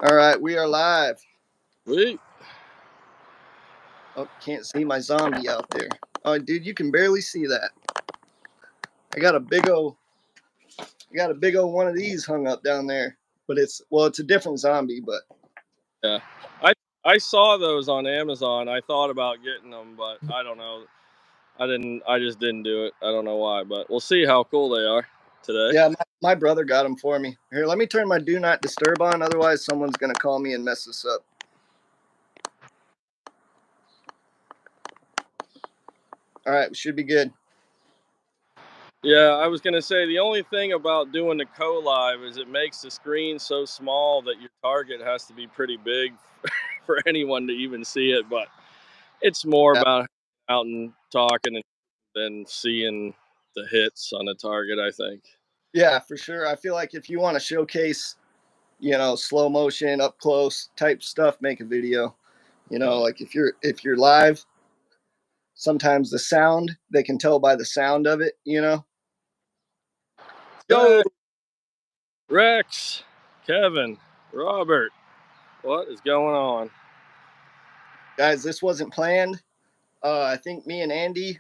All right, we are live. Sweet. Oh, can't see my zombie out there. Oh, dude, you can barely see that. I got a big old one of these hung up down there, but it's a different zombie, but Yeah. I saw those on Amazon. I thought about getting them, but I don't know. I just didn't do it. I don't know why, but we'll see how cool they are today. yeah, my brother got them for me. Here, let me turn my do not disturb on, otherwise someone's gonna call me and mess this up. All right, we should be good. Yeah, I was gonna say the only thing about doing the co-live is it makes the screen so small that your target has to be pretty big for anyone to even see it. But it's more Yeah, about out and talking than seeing the hits on the target, I think. yeah, for sure. I feel like if you want to showcase, slow motion, up close type stuff, make a video. Like if you're live, sometimes the sound, they can tell by the sound of it. Go, Rex, Kevin, Robert. What is going on? Guys, this wasn't planned. I think me and Andy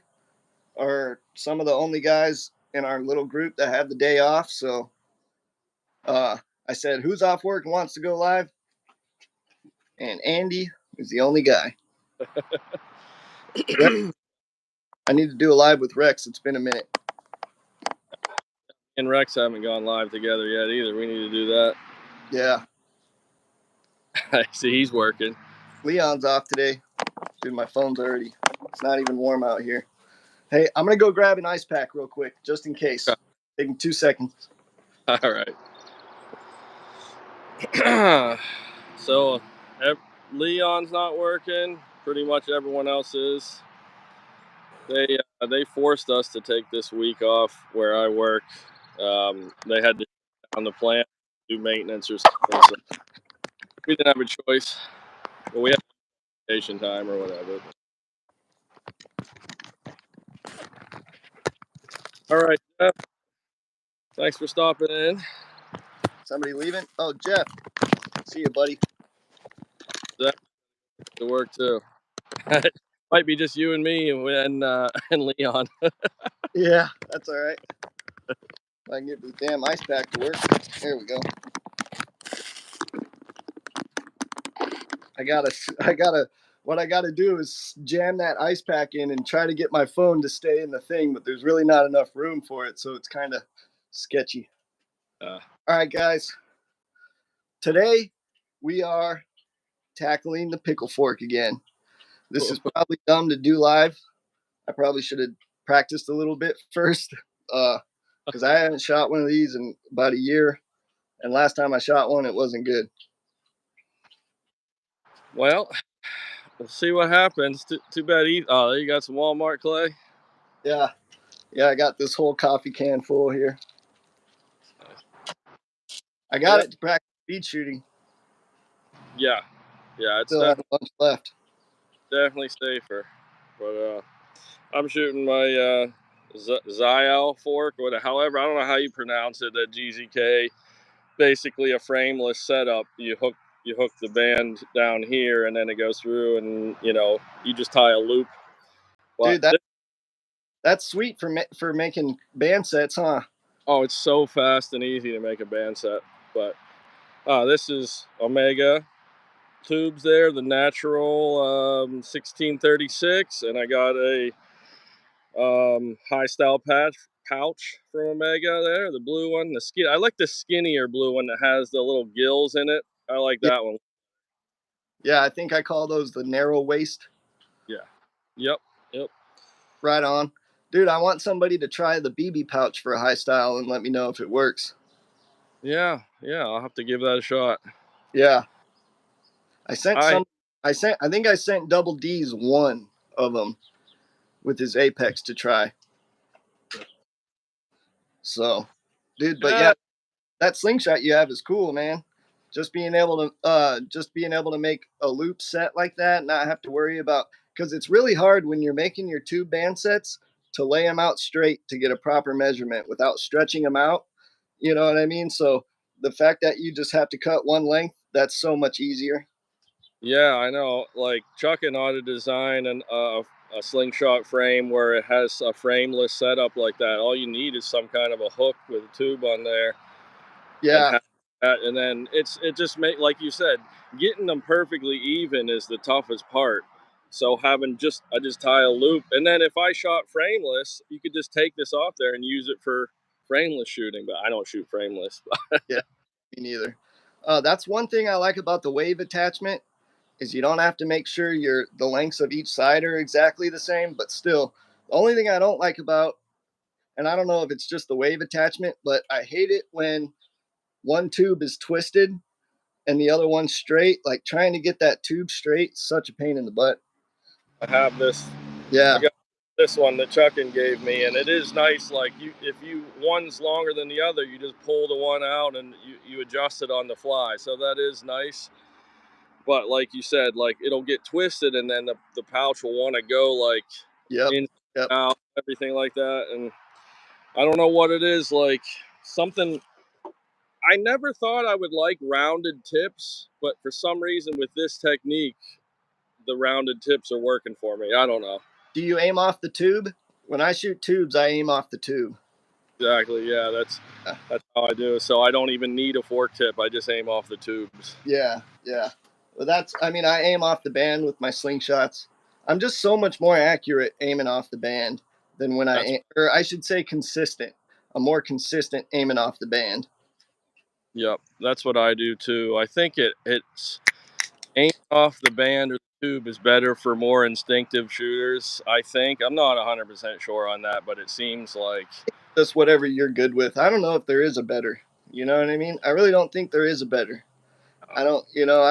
are some of the only guys in our little group that have the day off. So I said, who's off work and wants to go live? And Andy is the only guy. I need to do a live with Rex. It's been a minute. And Rex haven't gone live together yet either. We need to do that. Yeah. I see he's working. Leon's off today. Dude, my phone's already, it's not even warm out here. Hey, I'm going to go grab an ice pack real quick, just in case. Taking 2 seconds. All right. So Leon's not working. Pretty much everyone else is. They forced us to take this week off where I work. They had to shut down the plant, do maintenance or something. So we didn't have a choice. But we had vacation time or whatever. All right, Jeff. Thanks for stopping in. Somebody leaving? Oh, Jeff. See you, buddy. That to work too. Might be just you and me and Leon. Yeah, that's all right. If I can get this damn ice pack to work. There we go. What I gotta do is jam that ice pack in and try to get my phone to stay in the thing, but there's really not enough room for it, so it's kind of sketchy. All right, guys. Today we are tackling the pickle fork again. This is probably dumb to do live. I probably should have practiced a little bit first, because I haven't shot one of these in about a year, and last time I shot one, it wasn't good. Well, we'll see what happens. Too bad. Oh, you got some Walmart clay. Yeah, I got this whole coffee can full here. I got it to practice speed shooting. Yeah, it's Still have a bunch left. definitely safer. But I'm shooting my Zyal fork. However, I don't know how you pronounce it. At GZK, basically a frameless setup. You hook the band down here, and then it goes through, and you just tie a loop. But Dude, that's sweet for making band sets, huh? Oh, it's so fast and easy to make a band set. But this is Omega tubes there, the natural 1636, and I got a high style pouch from Omega there, the blue one. I like the skinnier blue one that has the little gills in it. I like that one. Yeah, I think I call those the narrow waist. Yeah. Yep. Right on. Dude, I want somebody to try the BB pouch for a high style and let me know if it works. Yeah, I'll have to give that a shot. Yeah. I think I sent Double D's one of them with his Apex to try. So, dude, but yeah, that slingshot you have is cool, man. Just being able to make a loop set like that, not have to worry about, because it's really hard when you're making your tube band sets to lay them out straight to get a proper measurement without stretching them out. You know what I mean? So the fact that you just have to cut one length that's so much easier. Yeah, I know. Like Chuckin ought to design a slingshot frame where it has a frameless setup like that. All you need is some kind of a hook with a tube on there, and Yeah, have that. And then it just make, like you said, getting them perfectly even is the toughest part. So having just I just tie a loop, and then if I shot frameless, you could just take this off there and use it for frameless shooting. But I don't shoot frameless. yeah, me neither. That's one thing I like about the wave attachment is you don't have to make sure the lengths of each side are exactly the same. But still, the only thing I don't like about, and I don't know if it's just the wave attachment, but I hate it when one tube is twisted and the other one's straight. Like trying to get that tube straight, such a pain in the butt. I have this. I Yeah, got this one that Chuckin gave me, and it is nice. Like if you one's longer than the other, you just pull the one out and you adjust it on the fly. So that is nice. But like you said, like it'll get twisted, and then the pouch will want to go like yep, in yep. out, everything like that. And I don't know what it is. Like something. I never thought I would like rounded tips, but for some reason with this technique, the rounded tips are working for me. I don't know. Do you aim off the tube? When I shoot tubes, I aim off the tube. Exactly. Yeah, Uh, that's how I do it. So I don't even need a fork tip. I just aim off the tubes. Yeah, yeah. Well, I mean, I aim off the band with my slingshots. I'm just so much more accurate aiming off the band than when That's or I should say consistent. I'm more consistent aiming off the band. Yep. That's what I do too. I think it's aiming off the band or the tube is better for more instinctive shooters. I think I'm not 100% sure on that, but it seems like Just whatever you're good with. I don't know if there is a better. You know what I mean? I really don't think there is a better. I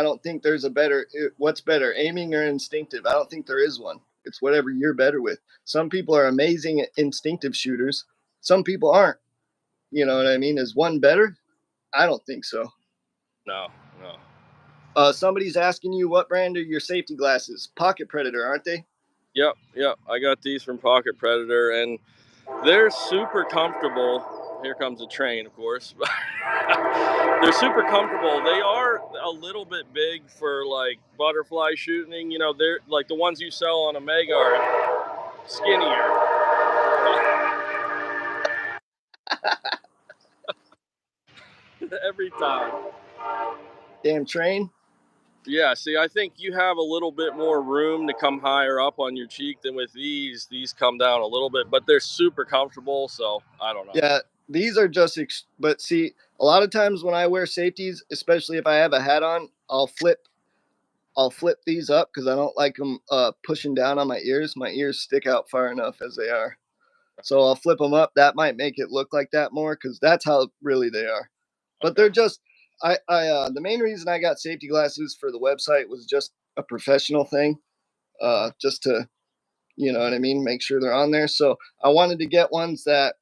don't think there's a better. What's better, aiming or instinctive? I don't think there is one. It's whatever you're better with. Some people are amazing instinctive shooters. Some people aren't. You know what I mean? Is one better? I don't think so. no, no. Somebody's asking you what brand are your safety glasses? Pocket Predator, aren't they? Yep, yep. I got these from Pocket Predator, and they're super comfortable. Here comes a train, of course. They're super comfortable. They are a little bit big for like butterfly shooting. You know, they're like the ones you sell on Omega are skinnier every time. Damn train. Yeah, see, I think you have a little bit more room to come higher up on your cheek than with these. These come down a little bit, but they're super comfortable. So I don't know. Yeah, these are just. But see, a lot of times when I wear safeties, especially if I have a hat on, I'll flip these up because I don't like them pushing down on my ears. My ears stick out far enough as they are. So I'll flip them up. That might make it look like that more because that's how really they are. But Okay. they're just. The main reason I got safety glasses for the website was just a professional thing, just to, you know what I mean, make sure they're on there. So I wanted to get ones that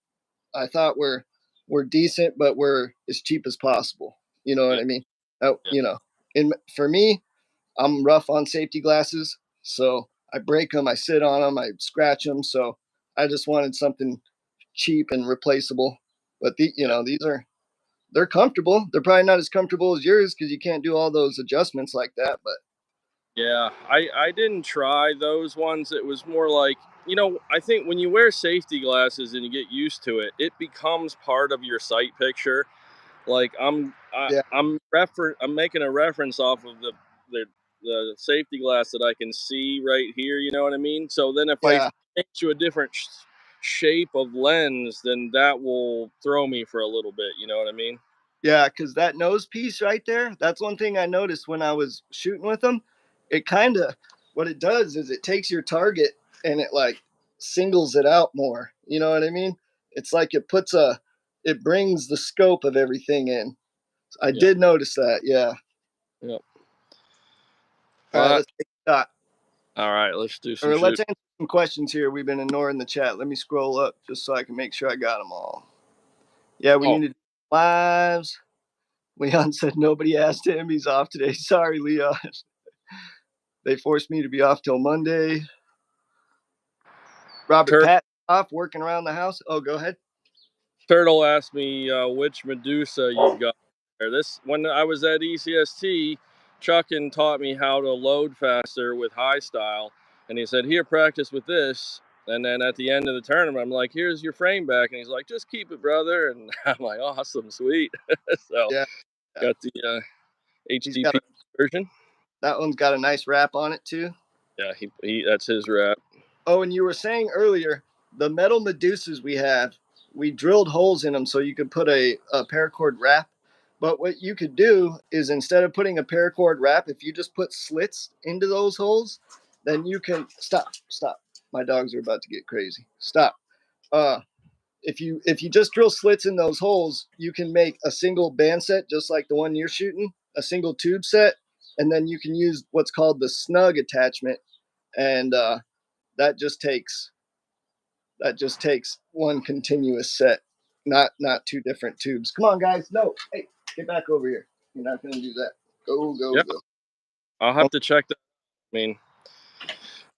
I thought were decent, but were as cheap as possible. You know what Yeah, I mean? yeah, For me, I'm rough on safety glasses, so I break them, I sit on them, I scratch them. So I just wanted something cheap and replaceable. But they're comfortable. They're probably not as comfortable as yours because you can't do all those adjustments like that. But yeah. I didn't try those ones. It was more like, I think when you wear safety glasses and you get used to it, it becomes part of your sight picture. Like yeah, I'm making a reference off of the safety glass that I can see right here. You know what I mean? So then if I yeah, change to a different shape of lens, then that will throw me for a little bit. You know what I mean? yeah. Because that nose piece right there, that's one thing I noticed when I was shooting with them. It kind of, what it does is it takes your target and it like singles it out more. You know what I mean? It's like it brings the scope of everything in. I Yeah. did notice that. Yeah. Yeah. All right, But let's take a shot. all right, let's do some Or let's shoot. answer some questions here. We've been ignoring the chat. Let me scroll up just so I can make sure I got them all. Yeah, we Oh, need to do lives. Leon said nobody asked him. He's off today. Sorry, Leon. They forced me to be off till Monday. Robert Tur- Pat off working around the house. Oh, go ahead. Turtle asked me which Medusa you've got. This when I was at ECST, Chuckin taught me how to load faster with high style, and he said, "Here, practice with this." And then at the end of the tournament, I'm like, "Here's your frame back," and he's like, "Just keep it, brother." And I'm like, "Awesome, sweet." So Yeah, yeah. got the He's got HDP version. that one's got a nice wrap on it too. Yeah, he that's his wrap. Oh, and you were saying earlier, the metal Medusas we have, we drilled holes in them so you could put a paracord wrap. But what you could do is instead of putting a paracord wrap, if you just put slits into those holes, then you can stop. My dogs are about to get crazy. Stop. Uh, if you just drill slits in those holes, you can make a single band set just like the one you're shooting, a single tube set, and then you can use what's called the snug attachment, and that just takes one continuous set, not two different tubes. Come on, guys. No, hey, get back over here. You're not gonna do that. Go, go, Yeah, go. I'll have to check that. I mean,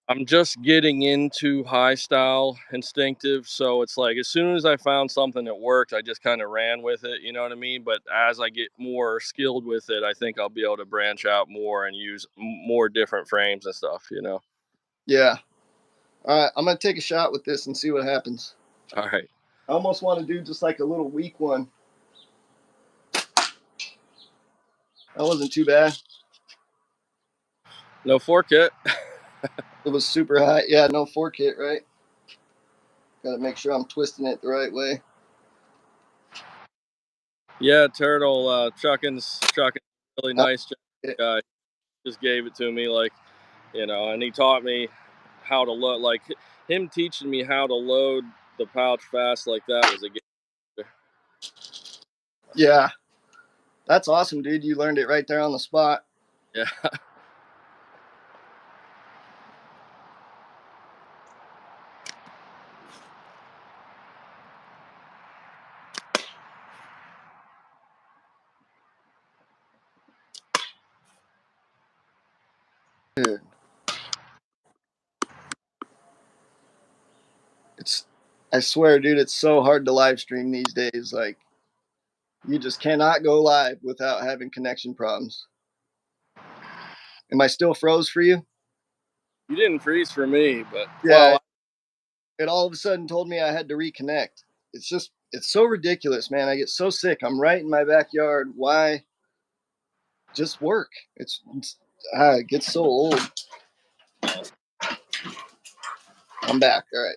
I'm just getting into high style instinctive, so it's like as soon as I found something that worked, I just kind of ran with it, you know what I mean? But as I get more skilled with it, I think I'll be able to branch out more and use more different frames and stuff, you know. Yeah. All right, I'm gonna take a shot with this and see what happens. All right. I almost want to do just like a little weak one. That wasn't too bad. No fork hit. It was super high. Yeah, no fork hit, right? Got to make sure I'm twisting it the right way. Yeah, Turtle, Chuckin's really Uh, nice guy. Just gave it to me like, you know, and he taught me how to load, like him teaching me how to load the pouch fast like that was a game. Yeah, that's awesome, dude. You learned it right there on the spot. Yeah. Dude, it's I swear, dude, it's so hard to live stream these days. Like, you just cannot go live without having connection problems. Am I still froze for you? You didn't freeze for me, but Yeah, well, it all of a sudden told me I had to reconnect. It's so ridiculous, man. I get so sick. I'm right in my backyard. Why just work? It gets so old. I'm back. All right.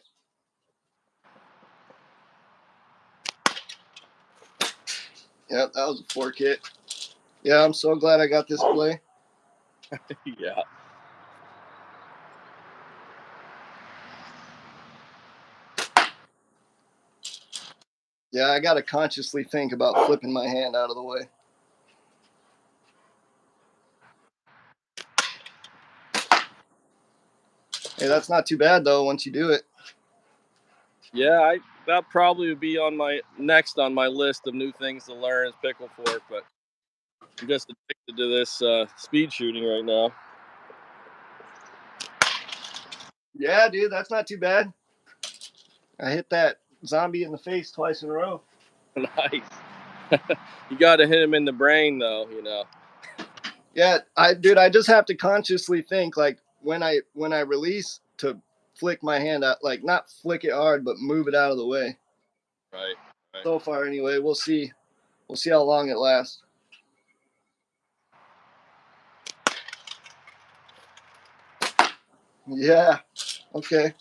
Yep, that was a fork hit. Yeah, I'm so glad I got this play. yeah. Yeah, I got to consciously think about flipping my hand out of the way. Hey, that's not too bad though once you do it. Yeah, that probably would be on my next on my list of new things to learn is pickle fork, but I'm just addicted to this speed shooting right now. Yeah, dude, that's not too bad. I hit that zombie in the face twice in a row. Nice. You got to hit him in the brain though, you know. Yeah, I just have to consciously think like when I release to flick my hand out, like not flick it hard, but move it out of the way. Right. Right. So far, anyway, we'll see. We'll see how long it lasts. Yeah. Okay.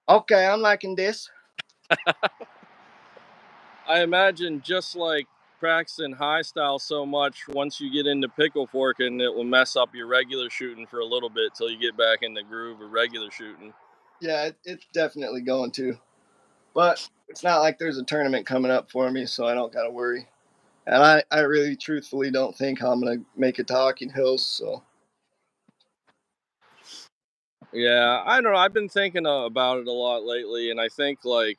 Okay, I'm liking this. I imagine just like practicing high style so much, once you get into pickle forking, it will mess up your regular shooting for a little bit till you get back in the groove of regular shooting. Yeah, it's definitely going to. But it's not like there's a tournament coming up for me, so I don't gotta worry. And I really truthfully don't think I'm gonna make it to Hocking Hills, so Yeah, I don't know. I've been thinking about it a lot lately, and I think like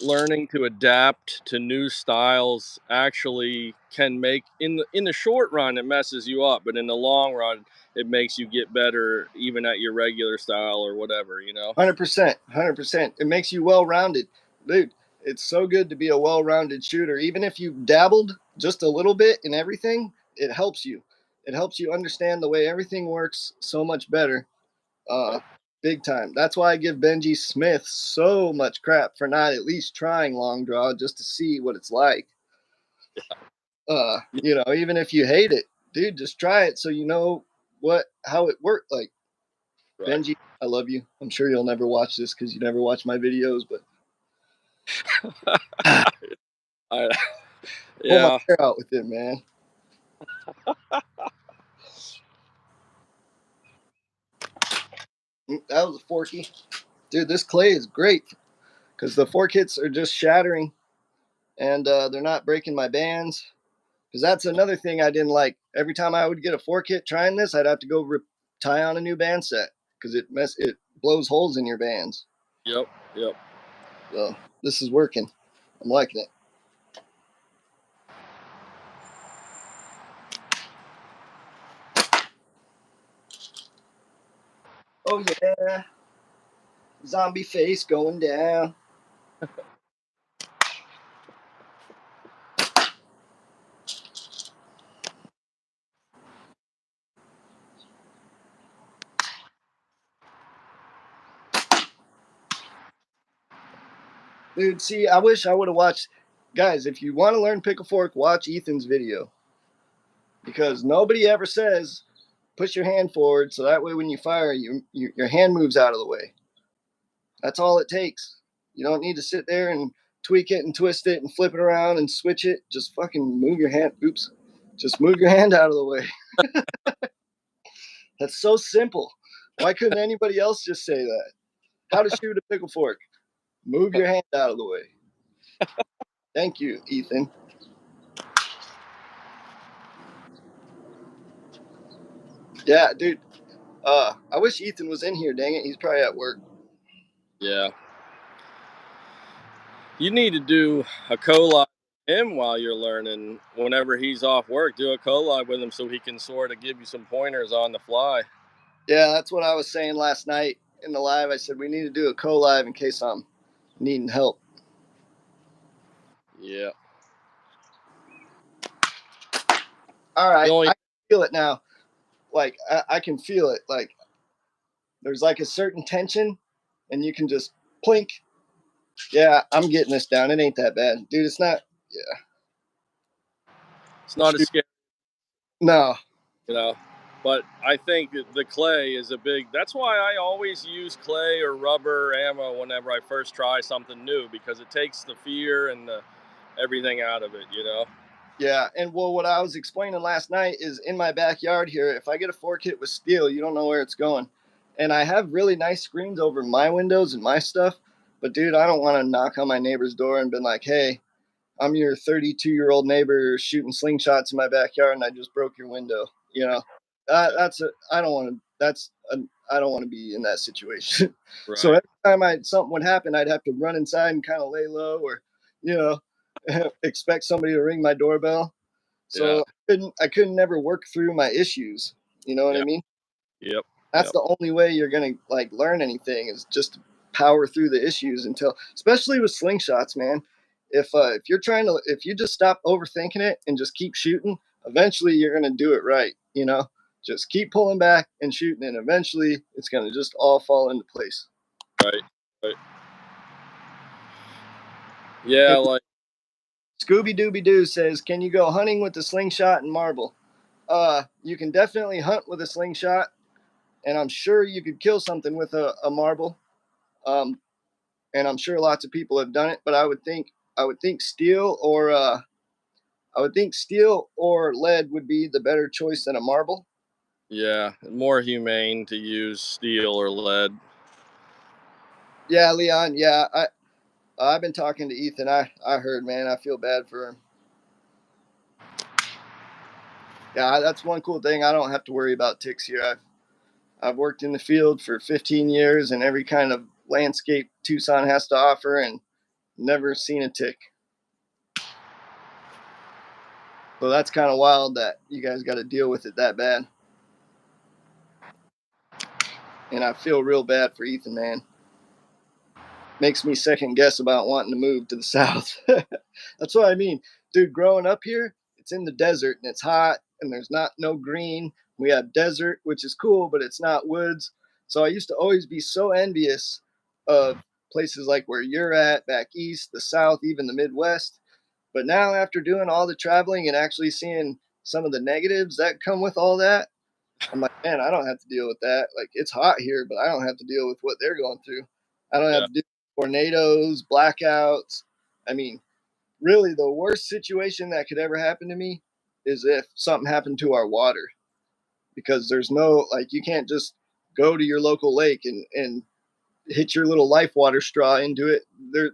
learning to adapt to new styles actually can make in the short run it messes you up, but in the long run it makes you get better even at your regular style or whatever, you know. 100%, 100%. It makes you well rounded, dude. It's so good to be a well-rounded shooter. Even if you dabbled just a little bit in everything, it helps you. It helps you understand the way everything works so much better. Uh, Right. Big time. That's why I give Benji Smith so much crap for not at least trying long draw just to see what it's like. Yeah. Even if you hate it, dude, just try it so you know how it worked. Like Right. Benji, I love you. I'm sure you'll never watch this because you never watch my videos, but I, pull my yeah. hair out with it, man. That was a forky. Dude, this clay is great because the fork hits are just shattering and they're not breaking my bands. Because that's another thing I didn't like. Every time I would get a fork hit trying this, I'd have to go tie on a new band set because it blows holes in your bands. Yep. Yep. So this is working. I'm liking it. Oh yeah, zombie face going down. Dude, see, I wish I would have watched. Guys, if you want to learn pickle fork, watch Ethan's video because nobody ever says push your hand forward so that way when you fire, your hand moves out of the way. That's all it takes. You don't need to sit there and tweak it and twist it and flip it around and switch it. Just fucking move your hand. Oops. Just move your hand out of the way. That's so simple. Why couldn't anybody else just say that? How to shoot a pickle fork. Move your hand out of the way. Thank you, Ethan. Yeah, dude. I wish Ethan was in here, dang it. He's probably at work. Yeah. You need to do a collab with him while you're learning. Whenever he's off work, do a collab with him so he can sort of give you some pointers on the fly. Yeah, that's what I was saying last night in the live. I said we need to do a co-live in case I'm needing help. Yeah. All The right, only I feel it now. Like I can feel it. Like there's like a certain tension, and you can just plink. Yeah, I'm getting this down. It ain't that bad, dude. It's not. Yeah, it's not as shoot. scary, No. you know. But I think the clay is a big. That's why I always use clay or rubber ammo whenever I first try something new because it takes the fear and everything out of it. You know. Yeah, and well, what I was explaining last night is in my backyard here. If I get a fork hit with steel, you don't know where it's going, and I have really nice screens over my windows and my stuff. But dude, I don't want to knock on my neighbor's door and be like, "Hey, I'm your 32-year-old neighbor shooting slingshots in my backyard, and I just broke your window." You know, Yeah. that's a. I don't want to. I don't want to be in that situation. So Right. every time something would happen, I'd have to run inside and kind of lay low, or you know, expect somebody to ring my doorbell. Yeah. So I couldn't never work through my issues. You know what I Yeah. mean? Yep. That's Yep. the only way you're gonna like learn anything is just power through the issues until, especially with slingshots, man. If you just stop overthinking it and just keep shooting, eventually you're gonna do it right. Just keep pulling back and shooting, and eventually it's gonna just all fall into place. Right. Right. Yeah. Hey, Like. Scooby Dooby Doo says, "Can you go hunting with the slingshot and marble?" You can definitely hunt with a slingshot, and I'm sure you could kill something with a marble. Um, and I'm sure lots of people have done it. But I would think steel or lead would be the better choice than a marble. Yeah. More humane to use steel or lead. Yeah, Leon. Yeah, I've been talking to Ethan. I heard, man. I feel bad for him. Yeah, that's one cool thing. I don't have to worry about ticks here. I've worked in the field for 15 years and every kind of landscape Tucson has to offer, and never seen a tick. So that's kind of wild that you guys got to deal with it that bad. And I feel real bad for Ethan, man. makes me second guess about wanting to move to the south. That's what I mean, dude. Growing up here, it's in the desert and it's hot and there's not no green. We have desert, which is cool, but it's not woods. So I used to always be so envious of places like where you're at, back east, the south, even the Midwest. But now, after doing all the traveling and actually seeing some of the negatives that come with all that, I'm like, man, I don't have to deal with that. Like, it's hot here, but I don't have to deal with what they're going through. I don't have Yeah, to deal with tornadoes, blackouts. I mean, really, the worst situation that could ever happen to me is if something happened to our water, because there's no, like, you can't just go to your local lake and hit your little life water straw into it.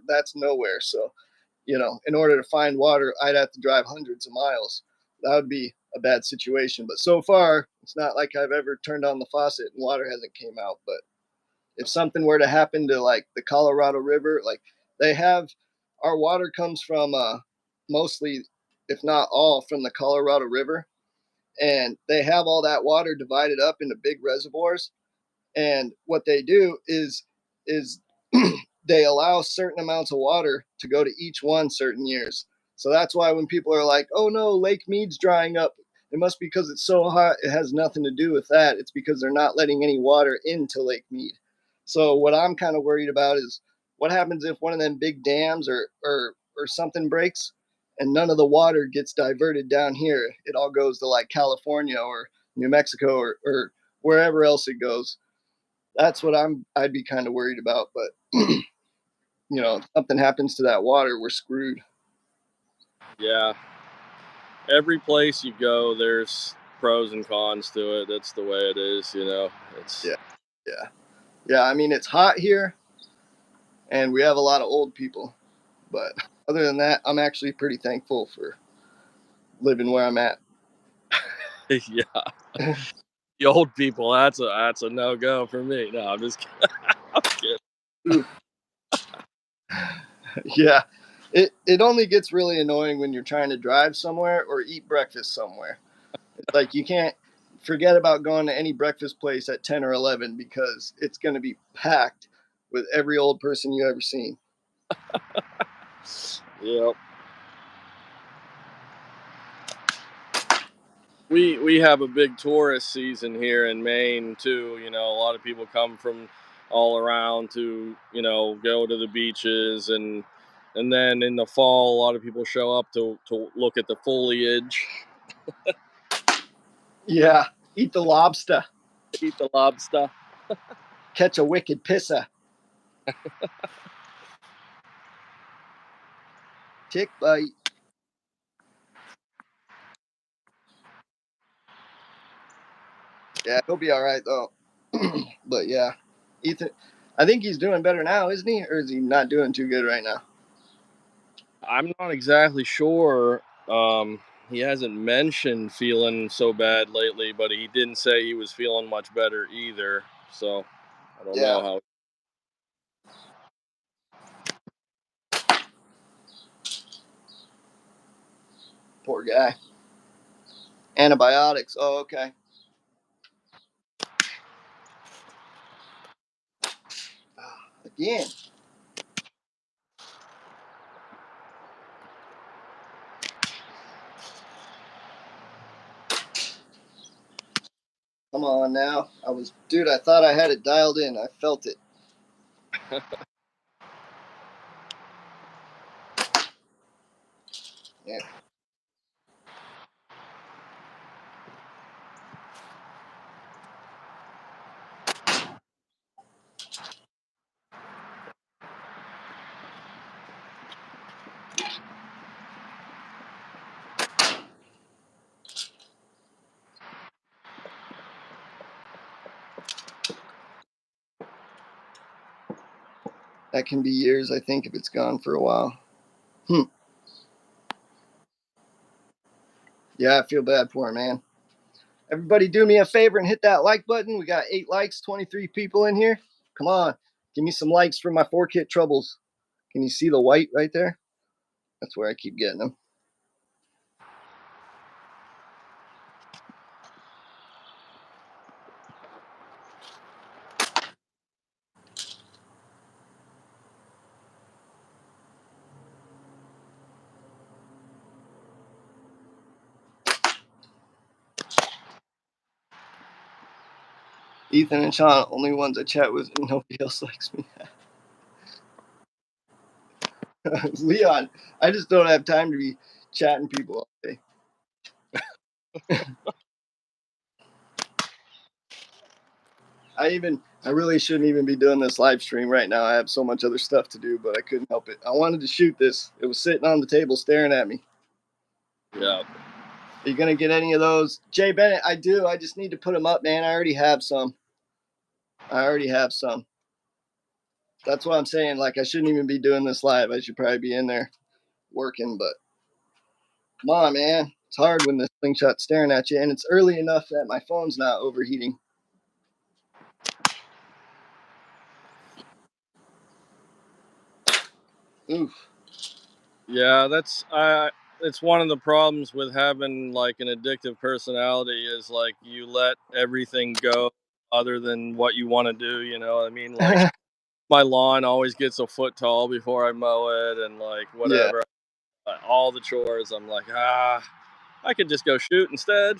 That's nowhere. So, in order to find water, I'd have to drive hundreds of miles. That would be a bad situation. But so far, it's not like I've ever turned on the faucet and water hasn't came out. But if something were to happen to like the Colorado River, like they have, our water comes from mostly, if not all, from the Colorado River, and they have all that water divided up into big reservoirs. And what they do is they allow certain amounts of water to go to each one certain years. So that's why when people are like, "Oh no, Lake Mead's drying up," it must be because it's so hot. It has nothing to do with that. It's because they're not letting any water into Lake Mead. So what I'm kind of worried about is what happens if one of them big dams or something breaks and none of the water gets diverted down here. It all goes to like California or New Mexico or wherever else it goes. That's what I'd be kind of worried about. But if something happens to that water, we're screwed. yeah. Every place you go, there's pros and cons to it. That's the way it is, you know. It's Yeah, yeah, yeah. I mean, it's hot here, and we have a lot of old people. But other than that, I'm actually pretty thankful for living where I'm at. yeah. The old people, that's a no go for me. No, I'm just kidding. I'm kidding. Ooh, yeah. It only gets really annoying when you're trying to drive somewhere or eat breakfast somewhere. It's like you can't forget about going to any breakfast place at 10 or 11 because it's going to be packed with every old person you ever seen. Yep. We have a big tourist season here in Maine too. You know, a lot of people come from all around to go to the beaches, and then in the fall, a lot of people show up to look at the foliage, Yeah, eat the lobster, eat the lobster. catch a wicked pisser. Tick bite. Yeah, he'll be all right though. But yeah, Ethan, I think he's doing better now, isn't he? Or is he not doing too good right now? I'm not exactly sure. He hasn't mentioned feeling so bad lately, but he didn't say he was feeling much better either. So I don't Yeah, know how. poor guy. Antibiotics. Oh, okay. Again. Come on now. Dude, I thought I had it dialed in. I felt it. Yeah, that can be years, I think, if it's gone for a while. Hmm. Yeah, I feel bad for him, man. Everybody do me a favor and hit that like button. We got 8 likes, 23 people in here. Come on. Give me some likes for my 4-kit troubles. Can you see the white right there? That's where I keep getting them. Ethan and Sean, only ones I chat with, and nobody else likes me. Leon, I just don't have time to be chatting people all day. I really shouldn't even be doing this live stream right now. I have so much other stuff to do, but I couldn't help it. I wanted to shoot this. It was sitting on the table staring at me. Yeah. Are you gonna get any of those, Jay Bennett? I do. I just need to put them up, man. I already have some. That's what I'm saying. Like, I shouldn't even be doing this live. I should probably be in there working, but come on, man. It's hard when this slingshot's staring at you, and it's early enough that my phone's not overheating. Oof. Yeah, it's one of the problems with having like an addictive personality is like you let everything go other than what you want to do, you know? I mean, like my lawn always gets a foot tall before I mow it and like Yeah. whatever. All the chores, I'm like, I could just go shoot instead.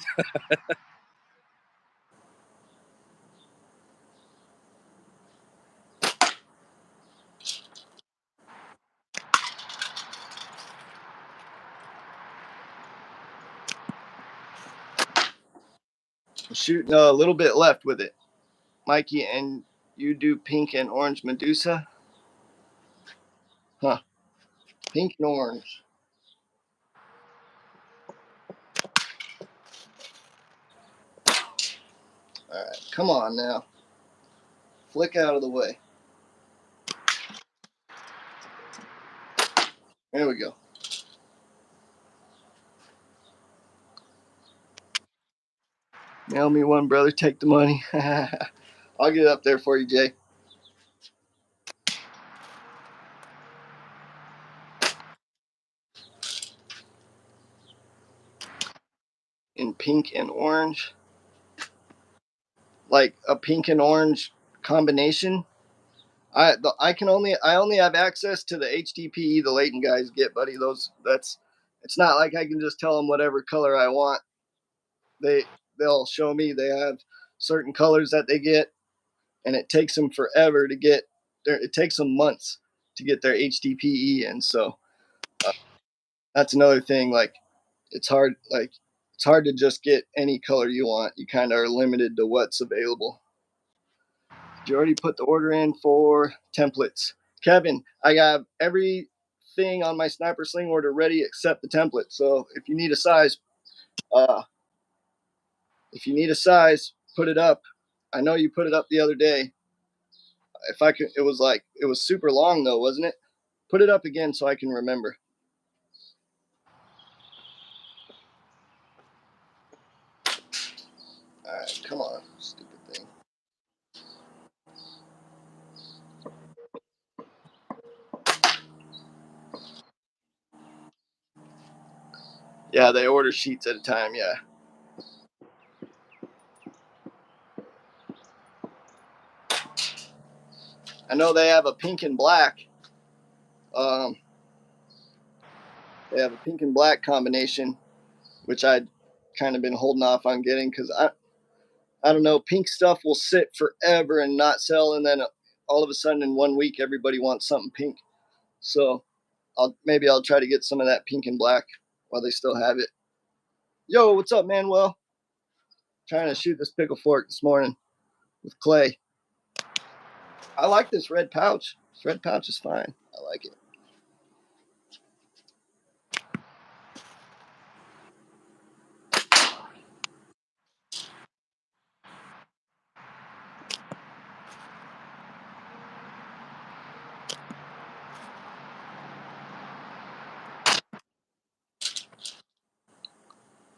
Shooting a little bit left with it. Mikey, and you do pink and orange Medusa? Huh. Pink and orange. All right. Come on now. Flick out of the way. There we go. Mail me one, brother. Take the money. I'll get it up there for you, Jay. In pink and orange. Like a pink and orange combination. I only have access to the HDPE the Leighton guys get, buddy. It's not like I can just tell them whatever color I want. They'll show me they have certain colors that they get, and it takes them forever to get there. It takes them months to get their HDPE, and so that's another thing. Like it's hard to just get any color you want. You kind of are limited to what's available. Did you already put the order in for templates? Kevin, I got everything on my sniper sling order ready except the template. So uh, if you need a size, put it up. I know you put it up the other day. If I could, it was super long though, wasn't it? Put it up again so I can remember. All right, come on, stupid thing. Yeah, they order sheets at a time. Yeah. I know they have a pink and black. Um, they have a pink and black combination, which I'd kind of been holding off on getting because I don't know, pink stuff will sit forever and not sell, and then all of a sudden in 1 week everybody wants something pink. So I'll try to get some of that pink and black while they still have it. Yo, what's up, Manuel? Trying to shoot this pickle fork this morning with clay. I like this red pouch. This red pouch is fine. I like it.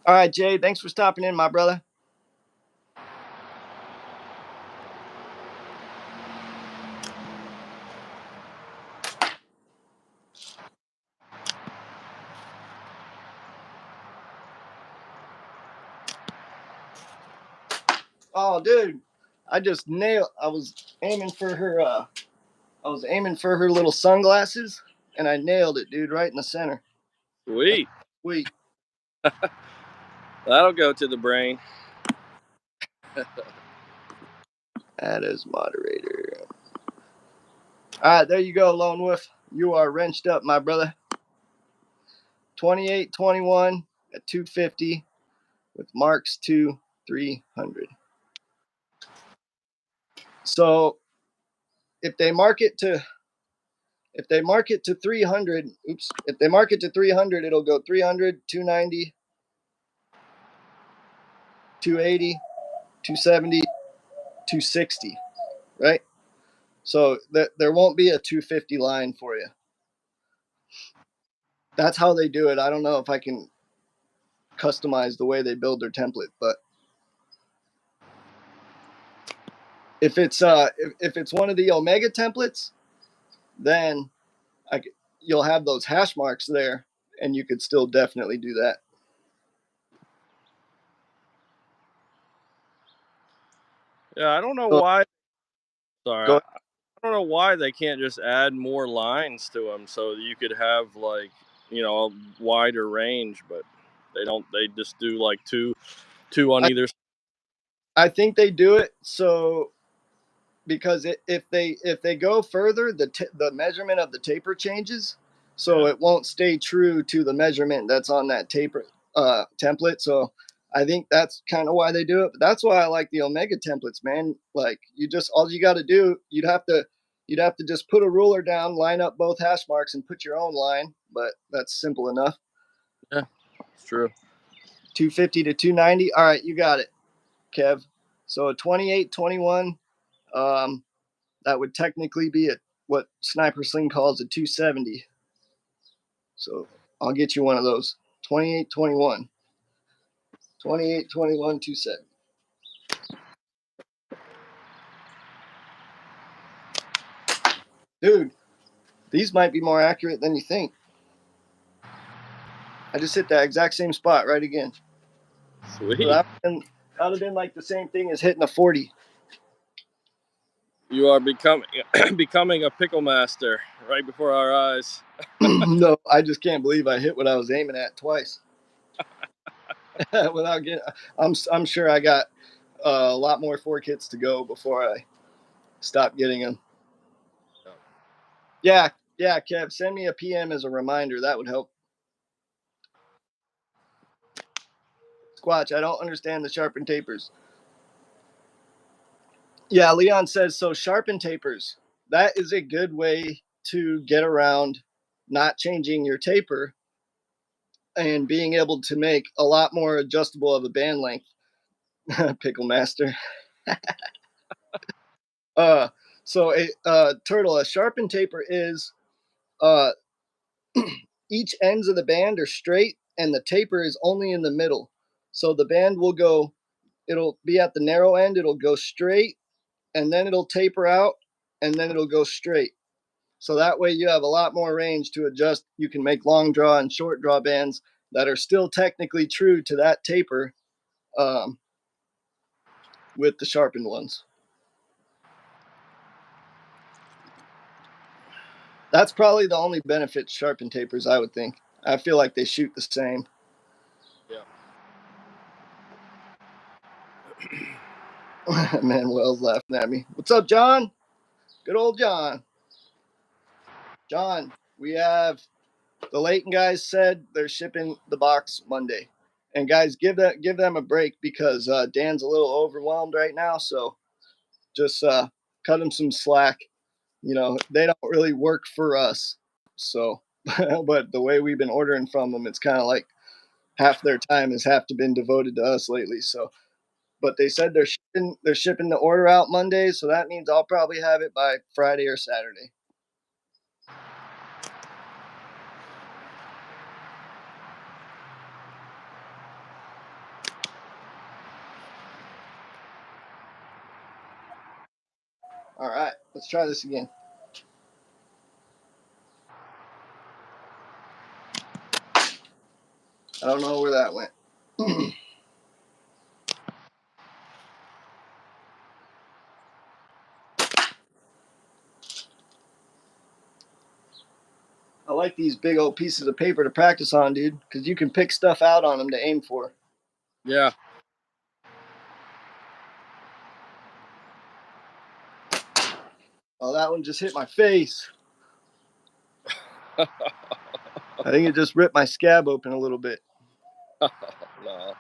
All right, Jay, thanks for stopping in, my brother. Oh, dude, I was aiming for her. I was aiming for her little sunglasses, and I nailed it, dude, right in the center. Sweet. Sweet. That'll go to the brain. Add as moderator. All right, there you go, Lone Wolf. You are wrenched up, my brother. 28-21 at 250 with marks to 300. So if they mark it to 300, if they mark it to 300, it'll go 300, 290, 280, 270, 260, right? So there won't be a 250 line for you. That's how they do it. I don't know if I can customize the way they build their template, but if it's one of the Omega templates, then you'll have those hash marks there, and you could still definitely do that. Yeah, I don't know So, why. Sorry, go I don't know why they can't just add more lines to them so you could have like a wider range, but they don't. They just do like two on either. I think they do it so because if they go further, the measurement of the taper changes, so it won't stay true to the measurement that's on that taper template. So I think that's kind of why they do it. But that's why I like the Omega templates, man. Like all you got to do, you'd have to just put a ruler down, line up both hash marks, and put your own line. But that's simple enough. Yeah, it's true. 250 to 290. All right, you got it, Kev. So a 28-21. That would technically be what Sniper Sling calls a 270. So I'll get you one of those. 28-21. 28-21, 270. Dude, these might be more accurate than you think. I just hit that exact same spot right again. Sweet. So that would have been like the same thing as hitting a 40. You are becoming a pickle master right before our eyes. No, I just can't believe I hit what I was aiming at twice. Without getting, I'm sure I got a lot more fork hits to go before I stop getting them. Yeah, Kev, send me a PM as a reminder. That would help. Squatch, I don't understand the sharpen tapers. Yeah, Leon says so. Sharpen tapers. That is a good way to get around not changing your taper and being able to make a lot more adjustable of a band length. Pickle Master. So a turtle, a sharpen taper is each ends of the band are straight and the taper is only in the middle. So the band will go, it'll be at the narrow end, it'll go straight, and then it'll taper out, and then it'll go straight. So that way you have a lot more range to adjust. You can make long draw and short draw bands that are still technically true to that taper with the sharpened ones. That's probably the only benefit to sharpened tapers, I would think. I feel like they shoot the same. Yeah. Manuel's laughing at me. What's up, John? Good old John. John, we have the Leighton guys said they're shipping the box Monday. And guys, give them a break because Dan's a little overwhelmed right now. So just cut them some slack. You know, they don't really work for us. So, but the way we've been ordering from them, it's kind of like half their time has been devoted to us lately. So, but they said they're shipping the order out Monday. So that means I'll probably have it by Friday or Saturday. All right, let's try this again. I don't know where that went. I like these big old pieces of paper to practice on, dude, because you can pick stuff out on them to aim for. Yeah. Oh, that one just hit my face. I think it just ripped my scab open a little bit. No.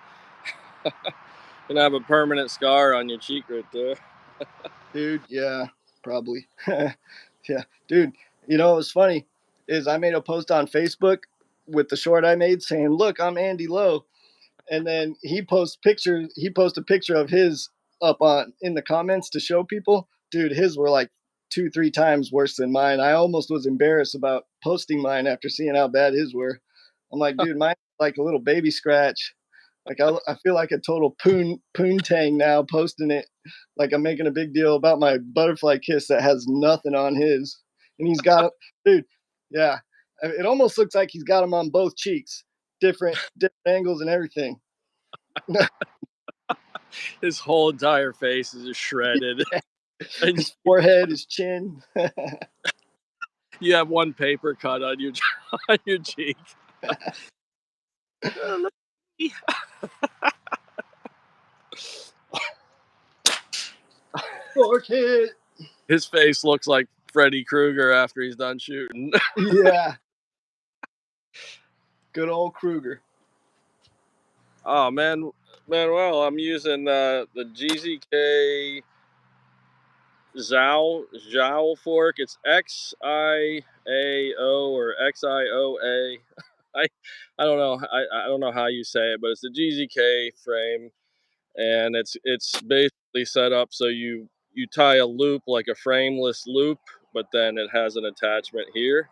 Gonna have a permanent scar on your cheek right there. Dude, yeah, probably. Yeah, dude, you know what's funny is I made a post on Facebook with the short I made saying, "Look, I'm Andy Lowe." And then he posted a picture of his up on in the comments to show people. Dude, his were like 2 3 times worse than mine. I almost was embarrassed about posting mine after seeing how bad his were. I'm like, dude, mine like a little baby scratch. Like I feel like a total poontang now posting it. Like I'm making a big deal about my butterfly kiss that has nothing on his. And he's got, dude, yeah. It almost looks like he's got them on both cheeks, different angles and everything. His whole entire face is just shredded. And His forehead, his chin. you have one paper cut on your on your cheek. Look. Fork hit. His face looks like Freddy Krueger after he's done shooting. Yeah. Good old Krueger. Oh man, Manuel, I'm using the GZK Zhao fork. It's XIAO or XIOA. I I don't know. I don't know how you say it, but it's the GZK frame, and it's basically set up so you tie a loop like a frameless loop, but then it has an attachment here,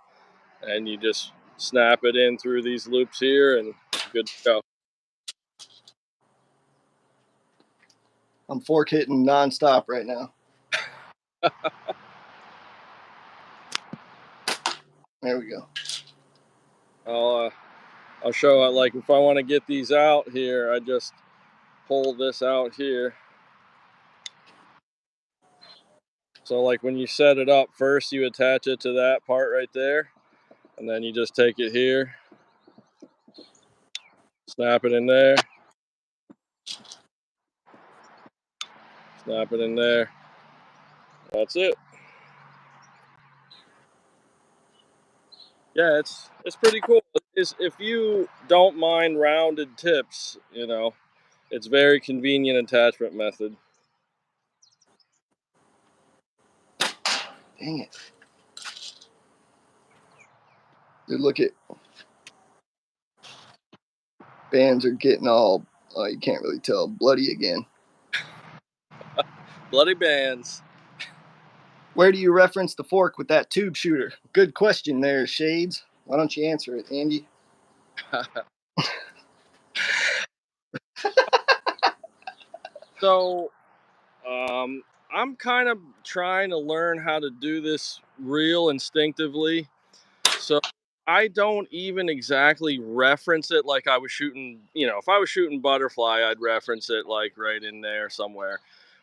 and you just snap it in through these loops here, and good to go. I'm fork hitting nonstop right now. There we go. I'll uh, I'll show it. Like if I want to get these out here, I just pull this out here. So like when you set it up, first you attach it to that part right there, and then you just take it here, snap it in there, snap it in there. That's it. Yeah, it's pretty cool. Is if you don't mind rounded tips, it's very convenient attachment method. Dang it. Dude, look at bands are getting all, oh, you can't really tell, bloody again. Bloody bands. Where do you reference the fork with that tube shooter? Good question there, Shades. Why don't you answer it, Andy? So I'm kind of trying to learn how to do this real instinctively. So I don't even exactly reference it like I was shooting, if I was shooting butterfly, I'd reference it like right in there somewhere.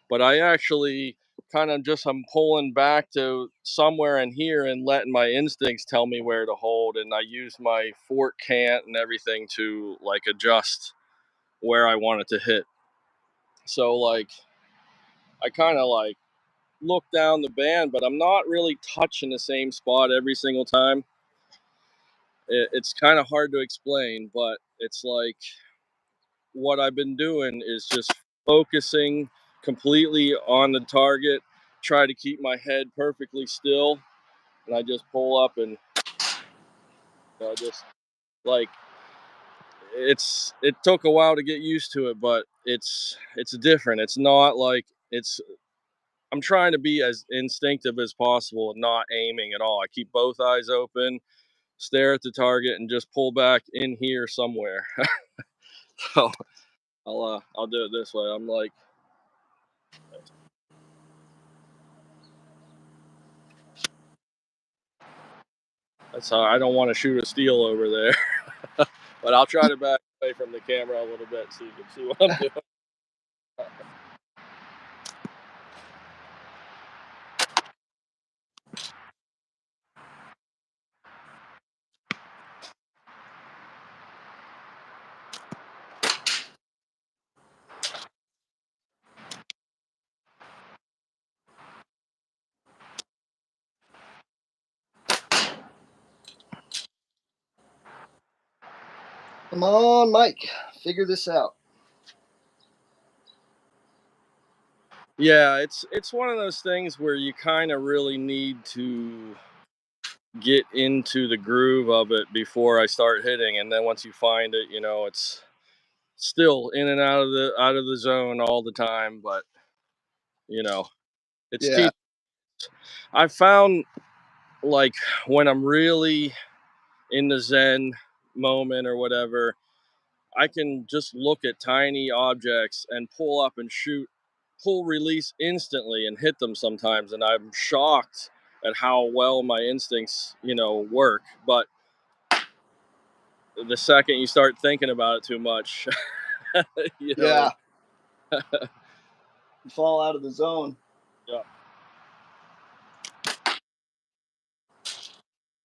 But I actually kind of just I'm pulling back to somewhere in here and letting my instincts tell me where to hold, and I use my fork cant and everything to like adjust where I want it to hit. So like I kind of like look down the band, but I'm not really touching the same spot every single time. It's kind of hard to explain, but it's like what I've been doing is just focusing completely on the target, try to keep my head perfectly still, and I just pull up and just like it took a while to get used to it, but it's different. It's not like it's I'm trying to be as instinctive as possible and not aiming at all. I keep both eyes open, stare at the target, and just pull back in here somewhere. So I'll do it this way. I'm like, that's how I don't want to shoot a steel over there, but I'll try to back away from the camera a little bit so you can see what I'm doing. Come on, Mike. Figure this out. Yeah, it's one of those things where you kind of really need to get into the groove of it before I start hitting, and then once you find it, it's still in and out of the zone all the time, but you know, it's Yeah. teach. I found, like, when I'm really in the zen moment or whatever, I can just look at tiny objects and pull up and shoot, pull release instantly and hit them sometimes. And I'm shocked at how well my instincts, work. But the second you start thinking about it too much, you know, Yeah. You fall out of the zone. yeah.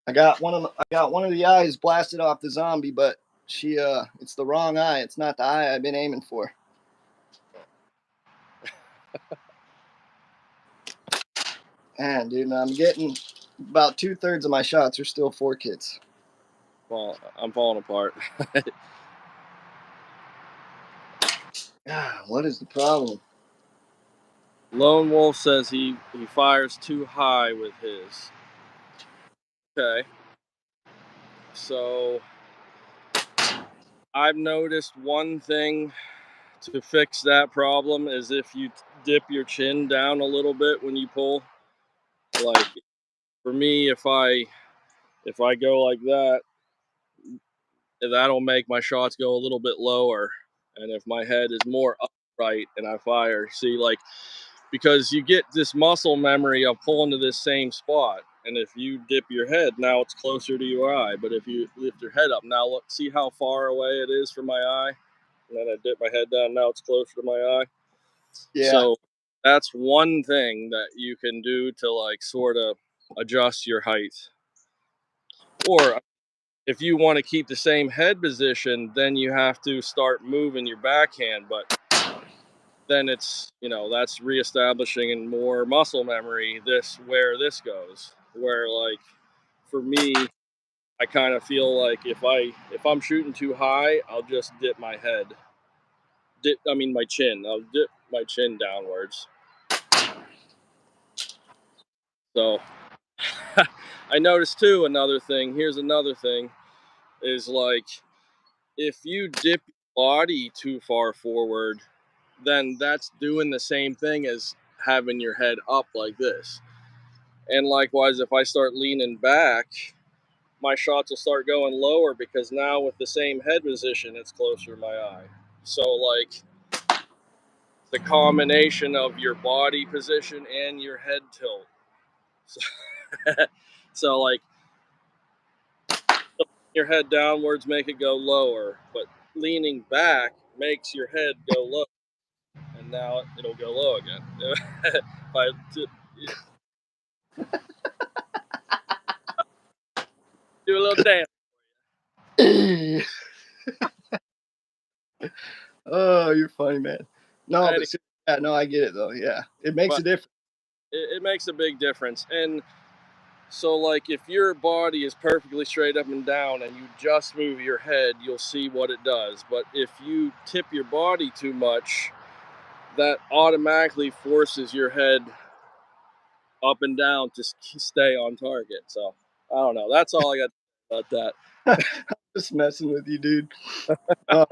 I got one of the eyes blasted off the zombie, but it's the wrong eye. It's not the eye I've been aiming for. Man, dude, I'm getting about 2/3 of my shots are still 4 kits. Well, I'm falling apart. Ah, what is the problem? Lone Wolf says he fires too high with his. Okay, so I've noticed one thing to fix that problem is if you dip your chin down a little bit when you pull. Like, for me, if I go like that, that'll make my shots go a little bit lower. And if my head is more upright and I fire, see, like, because you get this muscle memory of pulling to this same spot. And if you dip your head, now it's closer to your eye. But if you lift your head up, now look, see how far away it is from my eye? And then I dip my head down, now it's closer to my eye. Yeah. So that's one thing that you can do to, like, sort of adjust your height. Or if you want to keep the same head position, then you have to start moving your backhand. But then it's, that's reestablishing in more muscle memory where this goes. Where, like, for me, I kind of feel like if I'm shooting too high, I'll just dip my head. My chin. I'll dip my chin downwards. So I noticed too, another thing. Here's another thing is, like, if you dip your body too far forward, then that's doing the same thing as having your head up like this. And likewise, if I start leaning back, my shots will start going lower because now with the same head position, it's closer to my eye. So, like, the combination of your body position and your head tilt. So, so, like, your head downwards make it go lower, but leaning back makes your head go low, and now it'll go low again. If I do a little dance. Oh, you're funny, man. No, Anyway, but yeah, no, I get it though. Yeah, it makes but a difference. it makes a big difference. And so, like, if your body is perfectly straight up and down and you just move your head, you'll see what it does. But if you tip your body too much, that automatically forces your head up and down to stay on target. So I don't know. That's all I got about that. Just messing with you, dude. Uh,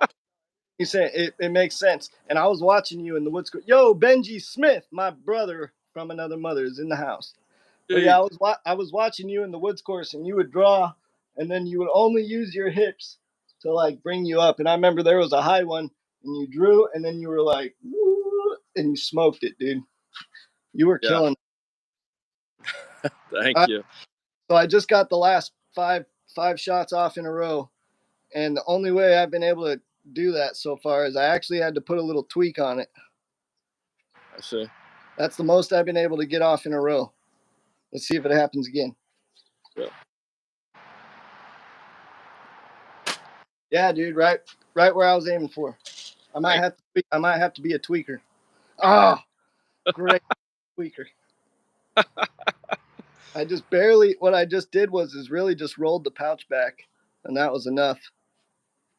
you say it makes sense. And I was watching you in the woods. Yo, Benji Smith, my brother from another mother, is in the house. But yeah, Dude, I was watching you in the woods course, and you would draw, and then you would only use your hips to, like, bring you up. And I remember there was a high one, and you drew, and then you were like, woo, and you smoked it, dude. You were yeah, killing. thank I, you. so I just got the last five shots off in a row, and the only way I've been able to do that so far is I actually had to put a little tweak on it. I see. That's the most I've been able to get off in a row. Let's see if it happens again. Yeah. Yeah, dude, right where I was aiming for. Thank I might have to be a tweaker. Ah, oh, great tweaker. I just barely. What I just did was really just rolled the pouch back, and that was enough.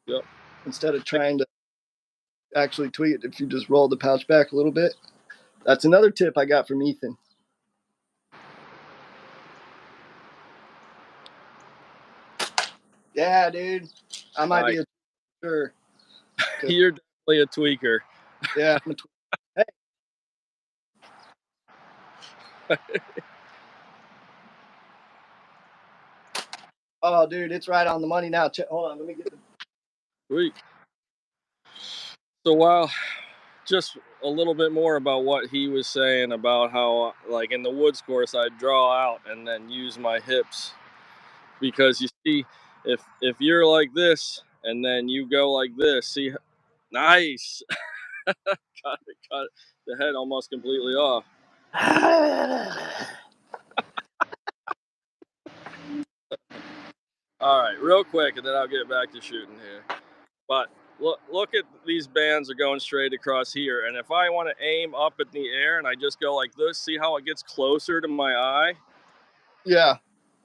Yep. instead of trying to actually tweak it. If you just roll the pouch back a little bit. That's another tip I got from Ethan. Yeah, dude. I might be a sure. You're definitely a tweaker. Yeah, I'm a hey. Oh, dude, it's right on the money now. Hold on, let me get the. Sweet. So while just a little bit more about what he was saying about how, like in the woods course, I draw out and then use my hips, because you see, if you're like this and then you go like this, see, nice, cut the head almost completely off. All right, real quick, and then I'll get back to shooting here. But look at these bands are going straight across here, and if I want to aim up in the air and I just go like this, see how it gets closer to my eye? Yeah.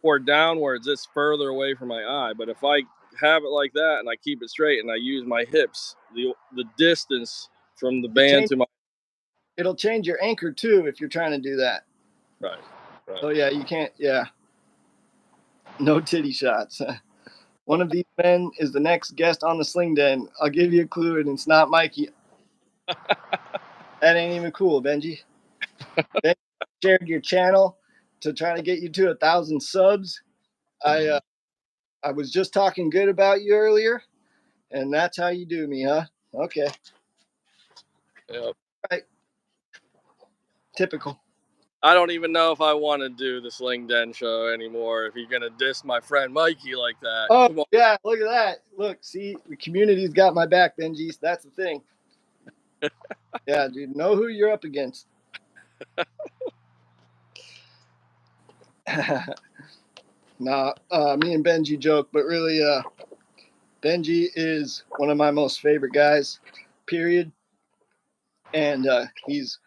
Or downwards, it's further away from my eye. But if I have it like that and I keep it straight and I use my hips, the distance from the band to my it'll change your anchor too if you're trying to do that. right. So yeah, you can't. Yeah, no titty shots. One of these men is the next guest on the Sling Den. I'll give you a clue, and it's not Mikey. That ain't even cool, Benji. Benji shared your channel to try to get you to 1,000 subs. I was just talking good about you earlier, and that's how you do me, huh? Okay. Yep. Right. Typical. I don't even know if I want to do the Sling Den show anymore. If you're gonna diss my friend Mikey like that, Oh come on. yeah, look at that. Look, see, the community's got my back, Benji. That's the thing. Yeah, dude, know who you're up against. Nah, me and Benji joke, but really, Benji is one of my most favorite guys, period. And he's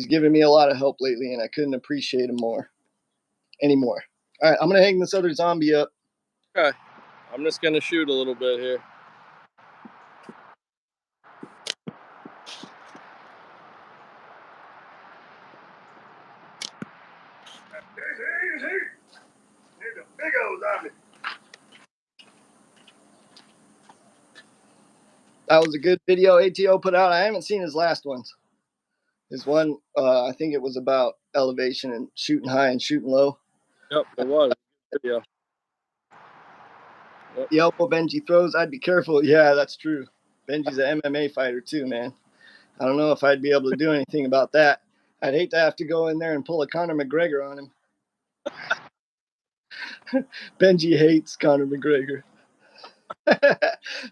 given me a lot of help lately, and I couldn't appreciate him more anymore. All right, I'm gonna hang this other zombie up. Okay, I'm just gonna shoot a little bit here. Here's a big old zombie. That was a good video ATO put out. I haven't seen his last ones. His one, I think it was about elevation and shooting high and shooting low. Yep, it was a good video. Yep. The elbow Benji throws, I'd be careful. Yeah, that's true. Benji's an MMA fighter too, man. I don't know if I'd be able to do anything about that. I'd hate to have to go in there and pull a Conor McGregor on him. Benji hates Conor McGregor.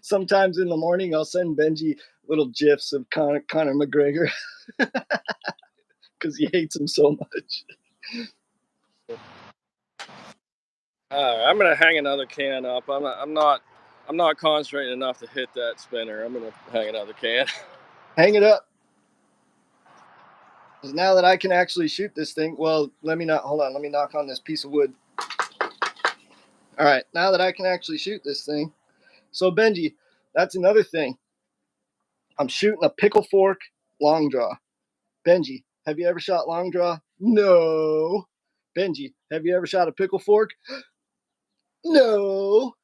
Sometimes in the morning, I'll send Benji little gifs of Conor McGregor because he hates him so much. I'm gonna hang another can up. I'm not concentrating enough to hit that spinner. I'm gonna hang another can. Hang it up. Because now that I can actually shoot this thing, well, let me not, hold on, let me knock on this piece of wood. All right, now that I can actually shoot this thing. So, Benji, that's another thing. I'm shooting a pickle fork long draw. Benji, have you ever shot long draw? No. Benji, have you ever shot a pickle fork? No.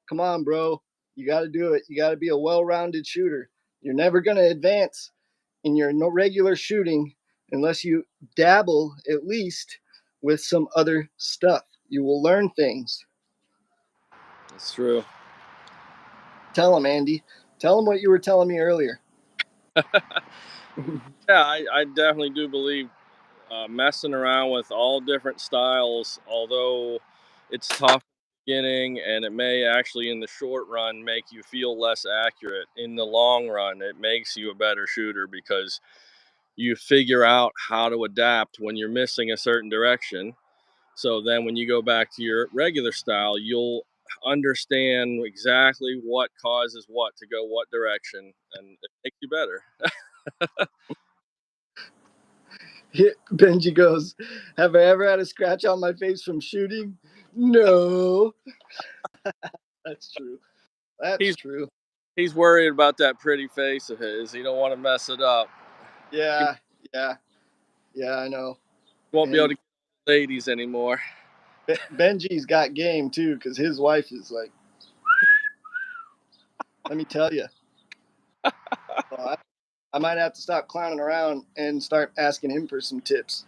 Come on, bro. You got to do it. You got to be a well rounded shooter. You're never going to advance in your no regular shooting unless you dabble at least with some other stuff. You will learn things. It's true. Tell him, Andy. Tell him what you were telling me earlier. Yeah, I definitely do believe messing around with all different styles, although it's tough beginning and it may actually in the short run make you feel less accurate. In the long run, it makes you a better shooter because you figure out how to adapt when you're missing a certain direction. So then when you go back to your regular style, you'll understand exactly what causes what to go what direction, and it makes you better. Benji goes, have I ever had a scratch on my face from shooting? No. That's true. That's He's true. he's worried about that pretty face of his. He don't want to mess it up. He Yeah, yeah, yeah. I know. won't be able And to get ladies anymore. Benji's got game too, because his wife is like, let me tell you. So I might have to stop clowning around and start asking him for some tips.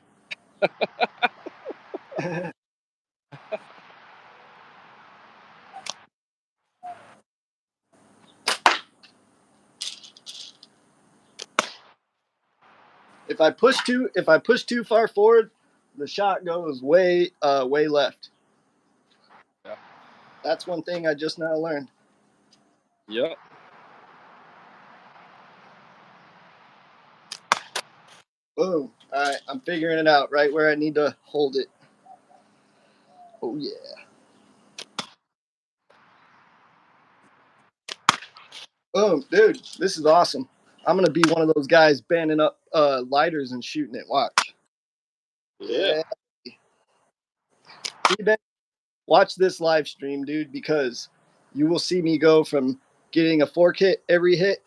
If I push too far forward, the shot goes way left. Yeah. That's one thing I just now learned. Yep. Boom. All right, I'm figuring it out right where I need to hold it. Oh yeah. Boom, dude. This is awesome. I'm gonna be one of those guys banding up lighters and shooting it. Watch. Yeah. Yeah. See, Ben, watch this live stream, dude, because you will see me go from getting a fork hit every hit,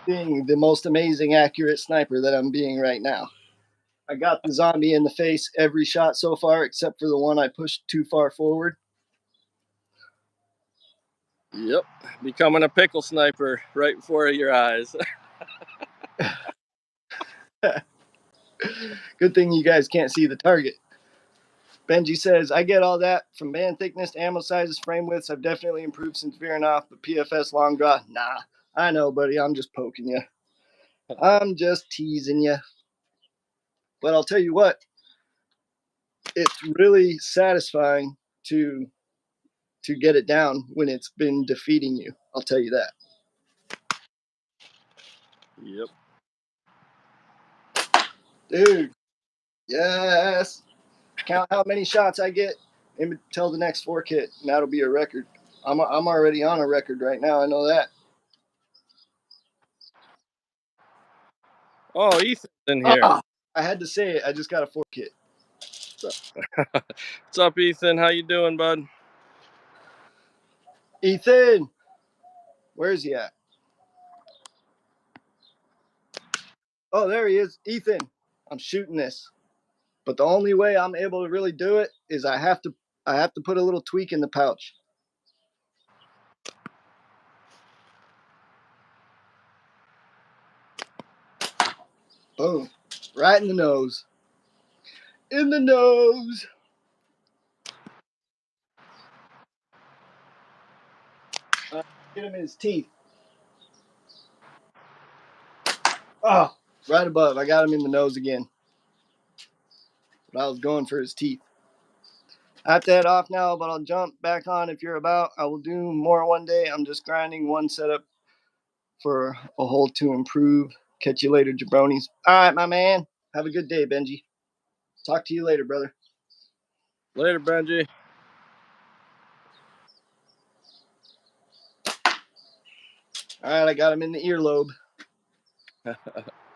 being the most amazing accurate sniper that I'm being right now. I got the zombie in the face every shot so far, except for the one I pushed too far forward. Yep. Becoming a pickle sniper right before your eyes. Good thing you guys can't see the target. Benji says, I get all that from band thickness, ammo sizes, frame widths. I've definitely improved since veering off, but PFS long draw, nah. I know, buddy. I'm just poking you. I'm just teasing you. But I'll tell you what, it's really satisfying to get it down when it's been defeating you. I'll tell you that. Yep. Dude, yes. Count how many shots I get until the next fork hit, and that'll be a record. I'm already on a record right now. I know that. Oh, Ethan's in here. Ah, I had to say it. I just got a fork hit. What's up, Ethan? How you doing, bud? Ethan, where's he at? Oh, there he is. Ethan, I'm shooting this, but the only way I'm able to really do it is I have to put a little tweak in the pouch. Boom, right in the nose. In the nose. Get him in his teeth. Oh, right above. I got him in the nose again. But I was going for his teeth. I have to head off now, but I'll jump back on if you're about. I will do more one day. I'm just grinding one setup for a hole to improve. Catch you later, jabronis. All right, my man. Have a good day, Benji. Talk to you later, brother. Later, Benji. All right, I got him in the earlobe.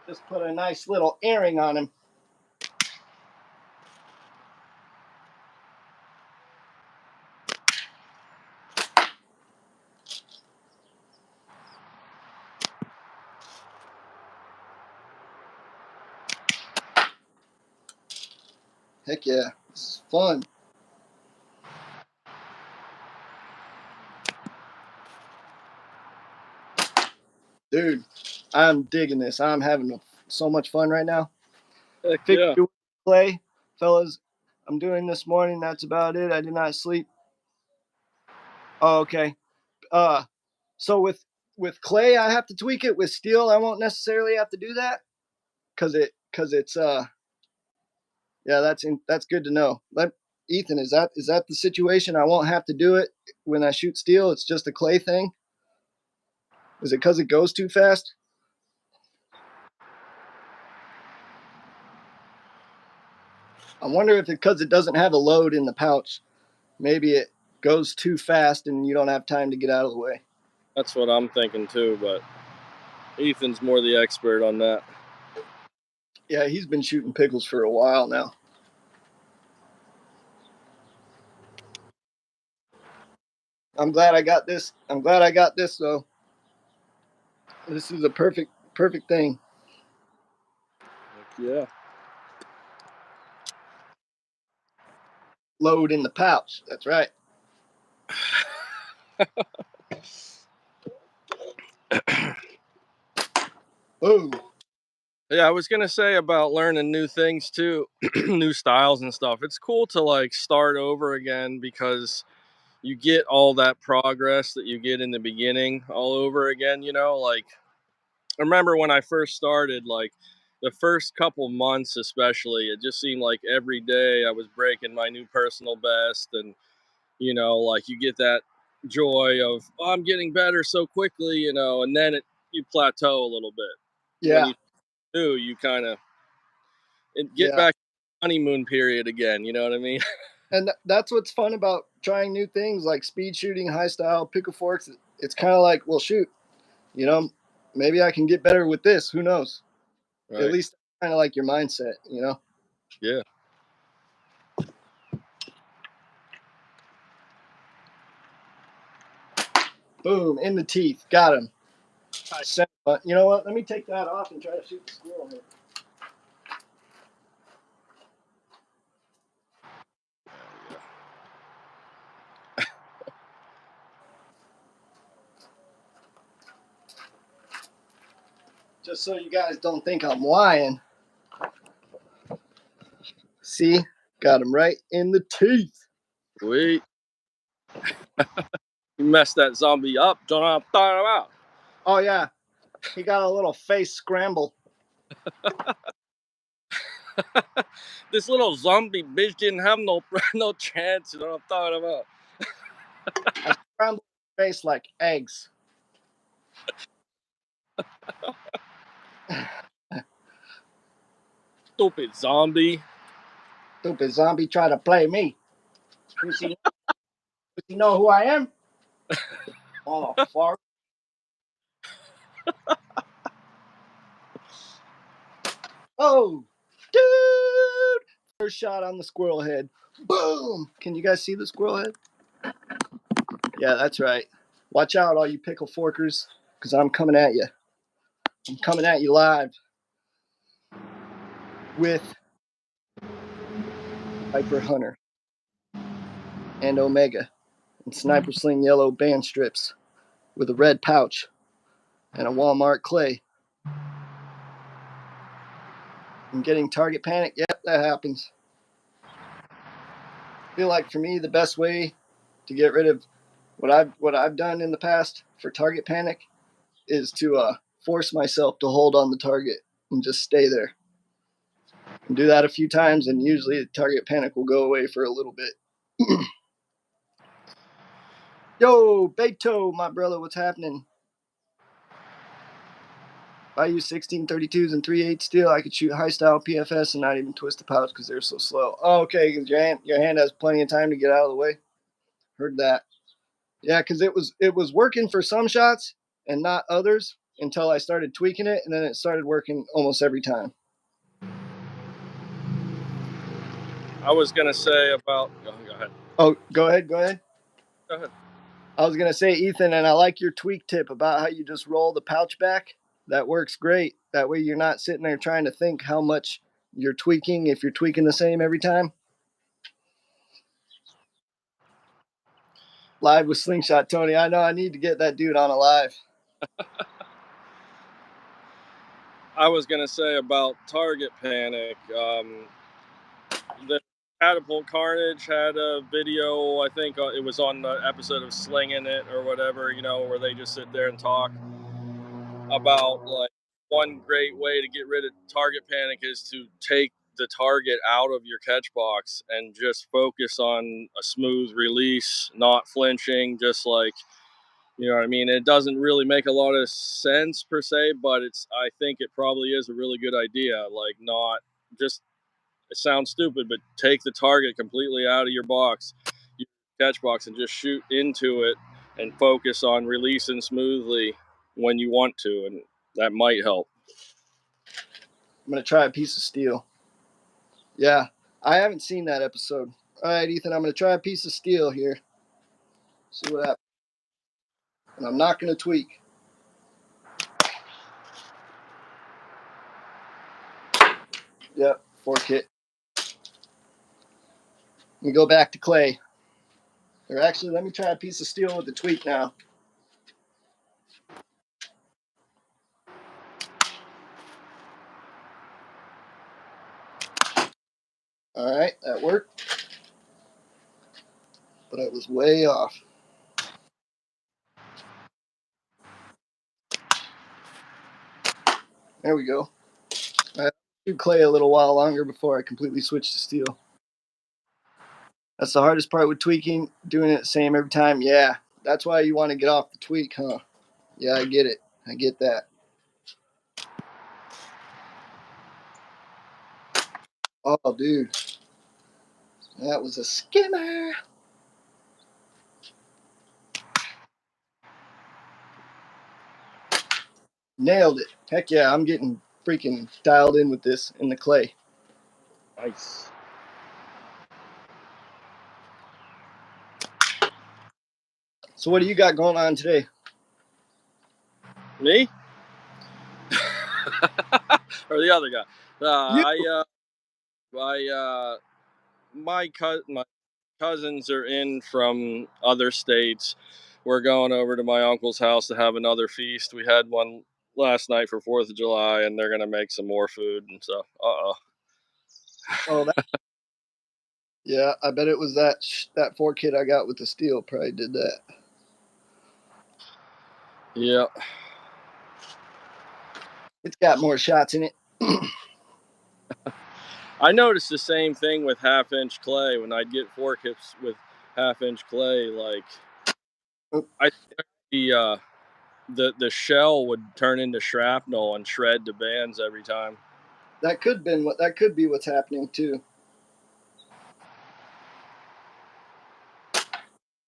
Just put a nice little earring on him. Heck yeah, this is fun. Dude, I'm digging this. I'm having so much fun right now. Heck yeah. Figure play, fellas. I'm doing this morning. That's about it. I did not sleep. Oh, okay. Uh, so with clay, I have to tweak it. With steel, I won't necessarily have to do that because it's yeah, that's good to know. Ethan, is that the situation? I won't have to do it when I shoot steel. It's just a clay thing. Is it because it goes too fast? I wonder if it's because it doesn't have a load in the pouch. Maybe it goes too fast and you don't have time to get out of the way. That's what I'm thinking too, but Ethan's more the expert on that. Yeah, he's been shooting pickles for a while now. I'm glad I got this. I'm glad I got this though. This is a perfect thing. Yeah. Load in the pouch. That's right. Oh. Yeah, I was gonna say about learning new things too, new styles and stuff. It's cool to like start over again because you get all that progress that you get in the beginning all over again. Like I remember when I first started, like the first couple months especially, it just seemed like every day I was breaking my new personal best, and like you get that joy of, oh, I'm getting better so quickly, and then you plateau a little bit. When Yeah. you do, you kind of get Yeah. back to the honeymoon period again. You know what I mean? And that's what's fun about trying new things like speed shooting, high style, pickle forks. It's kind of like, well, shoot, you know, maybe I can get better with this. Who knows? At Right. least kind of like your mindset, you know? Yeah. Boom, in the teeth. Got him. You know what? Let me take that off and try to shoot the squirrel here. Just so you guys don't think I'm lying. See? Got him right in the teeth. Sweet. You messed that zombie up. Don't know what I'm talking about. Oh, yeah. He got a little face scramble. This little zombie bitch didn't have no no chance. You know what I'm talking about? I scrambled his face like eggs. Stupid zombie. Stupid zombie try to play me. Does he know who I am? Oh, far. Oh, dude. First shot on the squirrel head. Boom. Can you guys see the squirrel head? Yeah, that's right. Watch out, all you pickle forkers, because I'm coming at you. I'm coming at you live with Viper Hunter and Omega and Sniper Sling yellow band strips with a red pouch and a Walmart clay. And getting target panic, yep, that happens. I feel like for me, the best way to get rid of what I've done in the past for target panic is to force myself to hold on the target and just stay there. And do that a few times, and usually the target panic will go away for a little bit. Yo, Beto, my brother, what's happening? If I use 1632s and 3/8 steel, I could shoot high style PFS and not even twist the pouch because they're so slow. Oh, okay, because your hand has plenty of time to get out of the way. Heard that. Yeah, because it was working for some shots and not others until I started tweaking it, and then it started working almost every time. I was gonna say about. Oh, go ahead. Oh, go ahead. Go ahead. I was gonna say, Ethan, and I like your tweak tip about how you just roll the pouch back. That works great. That way you're not sitting there trying to think how much you're tweaking if you're tweaking the same every time. Live with Slingshot Tony. I know I need to get that dude on a live. I was gonna say about target panic. The Catapult Carnage had a video. I think it was on the episode of Slinging It or whatever. Where they just sit there and talk about like one great way to get rid of target panic is to take the target out of your catch box and just focus on a smooth release, not flinching, just like, what I mean? It doesn't really make a lot of sense per se, but I think it probably is a really good idea. Like, not just, it sounds stupid, but take the target completely out of your box, your catch box, and just shoot into it and focus on releasing smoothly when you want to, and that might help. I'm gonna try a piece of steel. Yeah, I haven't seen that episode. All right, Ethan, I'm gonna try a piece of steel here. See what happens. and I'm not going to tweak. Yep, fork hit. Let me go back to clay. Or actually, let me try a piece of steel with the tweak now. All right, that worked. But I was way off. There we go. I do clay a little while longer before I completely switch to steel. That's the hardest part with tweaking, doing it the same every time. Yeah, that's why you want to get off the tweak, huh? Yeah, I get it. I get that. Oh, dude. That was a skimmer. Nailed it. Heck yeah, I'm getting freaking dialed in with this in the clay. Nice. So what do you got going on today? Me? Or the other guy? You. My cousins are in from other states. We're going over to my uncle's house to have another feast. We had one last night for 4th of July, and they're gonna make some more food. And so, Oh, that, yeah, I bet it was that fork kid I got with the steel probably did that. yeah. It's got more shots in it. I noticed the same thing with 1/2 inch clay when I'd get fork hips with 1/2 inch clay. Like, I the shell would turn into shrapnel and shred to bands every time. That could be what's happening too.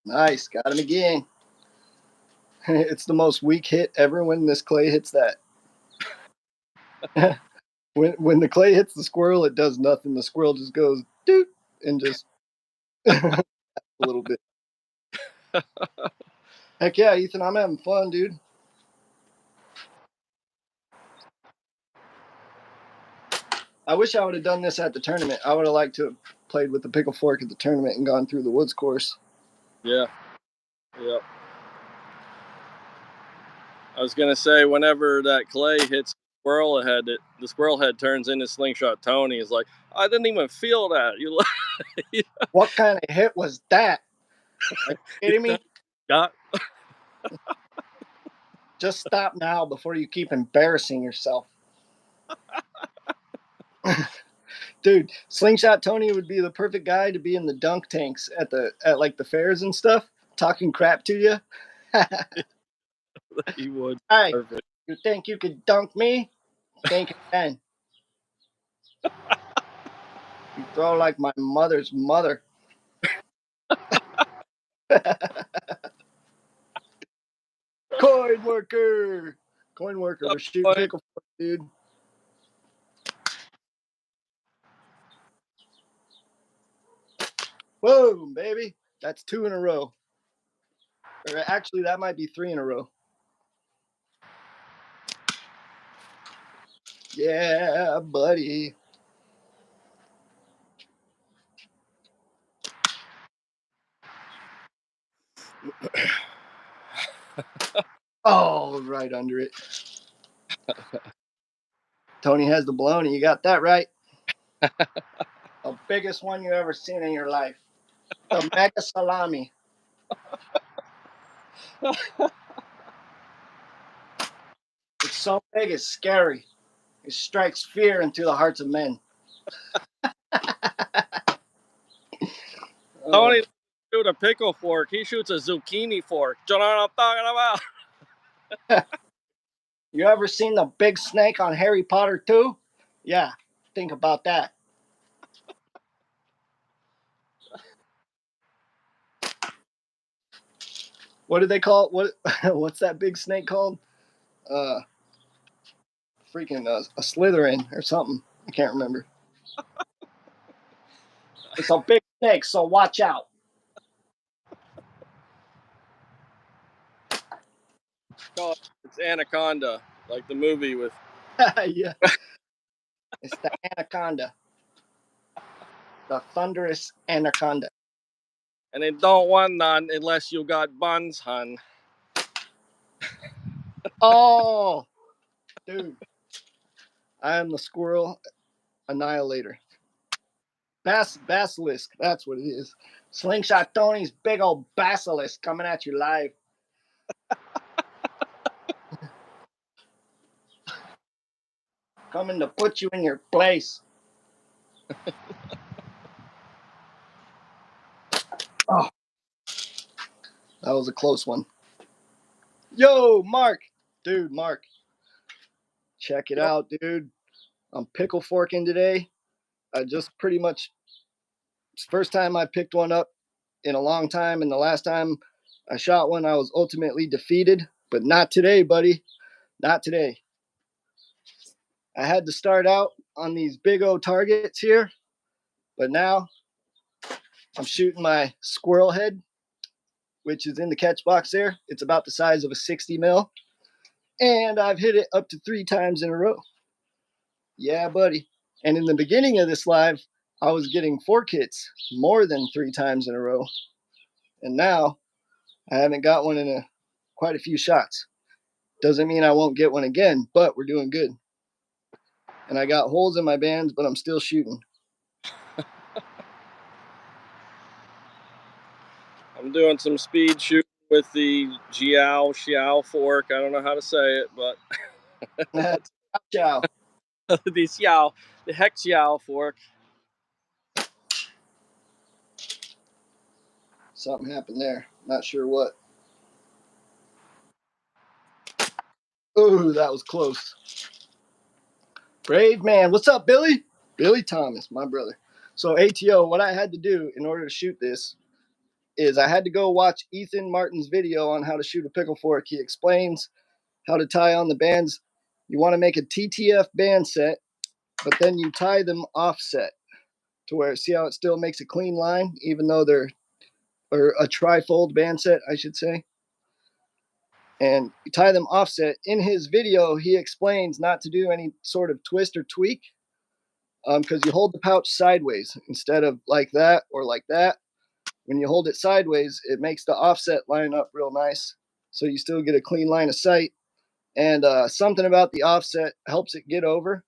Nice, got him again. It's the most weak hit ever when this clay hits that. when the clay hits the squirrel, it does nothing. The squirrel just goes doot and just a little bit. Heck yeah, Ethan, I'm having fun, dude. I wish I would have done this at the tournament. I would have liked to have played with the pickle fork at the tournament and gone through the woods course. Yeah, yeah. I was gonna say, whenever that clay hits the squirrel head turns into Slingshot Tony. Is like, I didn't even feel that. What kind of hit was that? Are you kidding me? got Just stop now before you keep embarrassing yourself. Dude, Slingshot Tony would be the perfect guy to be in the dunk tanks at like the fairs and stuff, talking crap to you. he would. Hey, Perfect. you think you could dunk me? Think again. You throw like my mother's mother. Coin worker. Coin worker. We're shooting pickle fork, dude. Boom, baby. That's 2 in a row. Or actually, that might be 3 in a row. Yeah, buddy. Oh, right under it. Tony has the baloney. You got that right. The biggest one you ever seen in your life. The mega salami. It's so big, it's scary. It strikes fear into the hearts of men. Tony doesn't shoot a pickle fork. He shoots a zucchini fork. Do you know what I'm talking about? You ever seen the big snake on Harry Potter 2? Yeah, think about that. What do they call it? What's that big snake called? Uh, freaking a Slytherin or something. I can't remember. It's a big snake, so watch out. It's Anaconda, like the movie with. Yeah, it's the anaconda, the thunderous anaconda. And it don't want none unless you got buns, hun. Oh, dude, I am the squirrel annihilator. Basilisk, that's what it is. Slingshot Tony's big old basilisk coming at you live. Coming to put you in your place. Oh, that was a close one. Yo, Mark. Dude, Mark. Check it out, dude. I'm pickle forking today. I just pretty much, it's the first time I picked one up in a long time. And the last time I shot one, I was ultimately defeated. But not today, buddy. Not today. I had to start out on these big O targets here. But now I'm shooting my squirrel head, which is in the catch box there. It's about the size of a 60 mil. And I've hit it up to 3 times in a row. Yeah, buddy. And in the beginning of this live, I was getting 4 hits more than 3 times in a row. And now I haven't got one in quite a few shots. Doesn't mean I won't get one again, but we're doing good. And I got holes in my bands, but I'm still shooting. I'm doing some speed shooting with the Xiao fork. I don't know how to say it, but Ciao. the Xiao, the hex Xiao fork. Something happened there. Not sure what. Ooh, that was close. Brave man. What's up, Billy? Billy Thomas, my brother. So ATO, what I had to do in order to shoot this is I had to go watch Ethan Martin's video on how to shoot a pickle fork. He explains how to tie on the bands. You want to make a TTF band set, but then you tie them offset to where, see how it still makes a clean line, even though they're, or a trifold band set, I should say. And you tie them offset. In his video, he explains not to do any sort of twist or tweak, because you hold the pouch sideways instead of like that or like that. When you hold it sideways, it makes the offset line up real nice, so you still get a clean line of sight. And something about the offset helps it get over.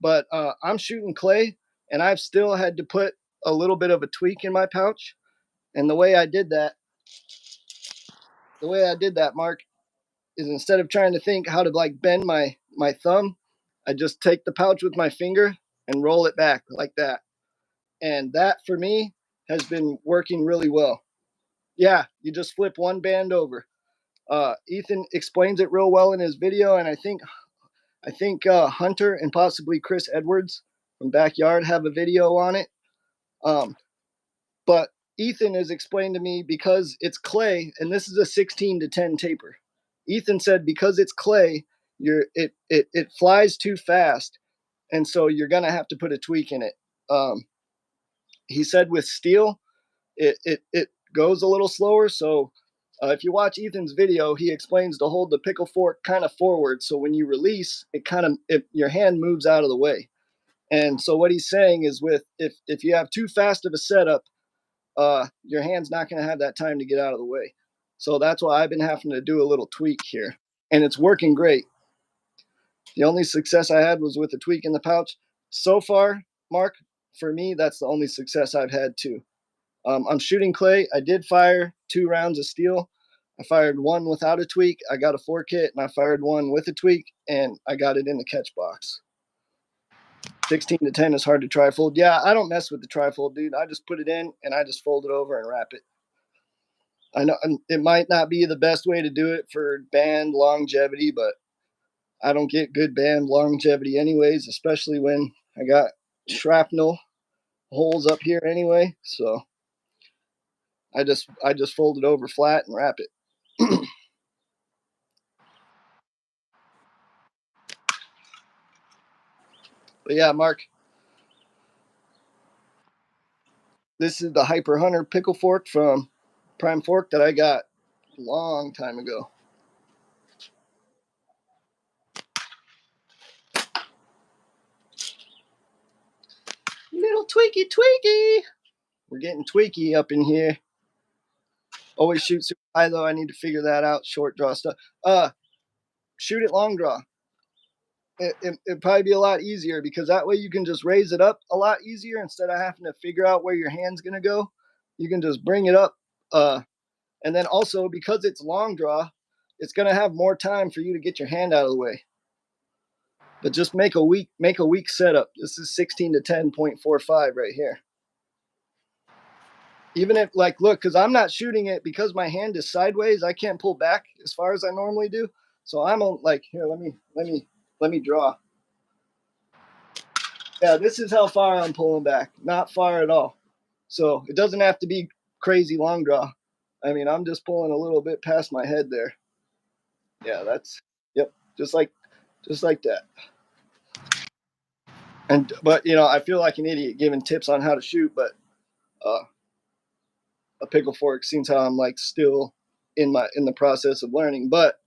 But I'm shooting clay, and I've still had to put a little bit of a tweak in my pouch. And the way I did that, Mark, is instead of trying to think how to like bend my thumb, I just take the pouch with my finger and roll it back like that. And that for me has been working really well. Yeah, you just flip one band over. Ethan explains it real well in his video, and I think Hunter and possibly Chris Edwards from Backyard have a video on it. Um, but Ethan has explained to me, because it's clay, and this is a 16-10 taper. Ethan said because it's clay, it flies too fast, and so you're gonna have to put a tweak in it. He said with steel, it goes a little slower. So if you watch Ethan's video, he explains to hold the pickle fork kind of forward, so when you release, your hand moves out of the way. And so what he's saying is, with if you have too fast of a setup, your hand's not going to have that time to get out of the way. So that's why I've been having to do a little tweak here, and it's working great. The only success I had was with a tweak in the pouch. So far, Mark, for me, that's the only success I've had too. I'm shooting clay. I did fire 2 rounds of steel. I fired one without a tweak. I got a 4 hit, and I fired one with a tweak, and I got it in the catch box. 16-10 is hard to trifold. Yeah, I don't mess with the trifold, dude. I just put it in and I just fold it over and wrap it. I know it might not be the best way to do it for band longevity, but I don't get good band longevity anyways, especially when I got shrapnel holes up here anyway. So I just fold it over flat and wrap it. But yeah, Mark, this is the Hyper Hunter pickle fork from Prime Fork that I got a long time ago. tweaky, tweaky. We're getting tweaky up in here. Always shoot super high, though. I need to figure that out. Short draw stuff. Shoot it long draw. It'd probably be a lot easier because that way you can just raise it up a lot easier instead of having to figure out where your hand's going to go. You can just bring it up. And then also, because it's long draw, it's going to have more time for you to get your hand out of the way. But just make a weak setup. This is 16 to 10.45 right here. Even if, like, look, because I'm not shooting it because my hand is sideways, I can't pull back as far as I normally do. So I'm like, here, let me draw. Yeah, this is how far I'm pulling back. Not far at all. So it doesn't have to be crazy long draw. I mean, I'm just pulling a little bit past my head there. Yeah, that's, yep, just like that. And but I feel like an idiot giving tips on how to shoot, but a pickle fork seems how I'm like still in the process of learning. But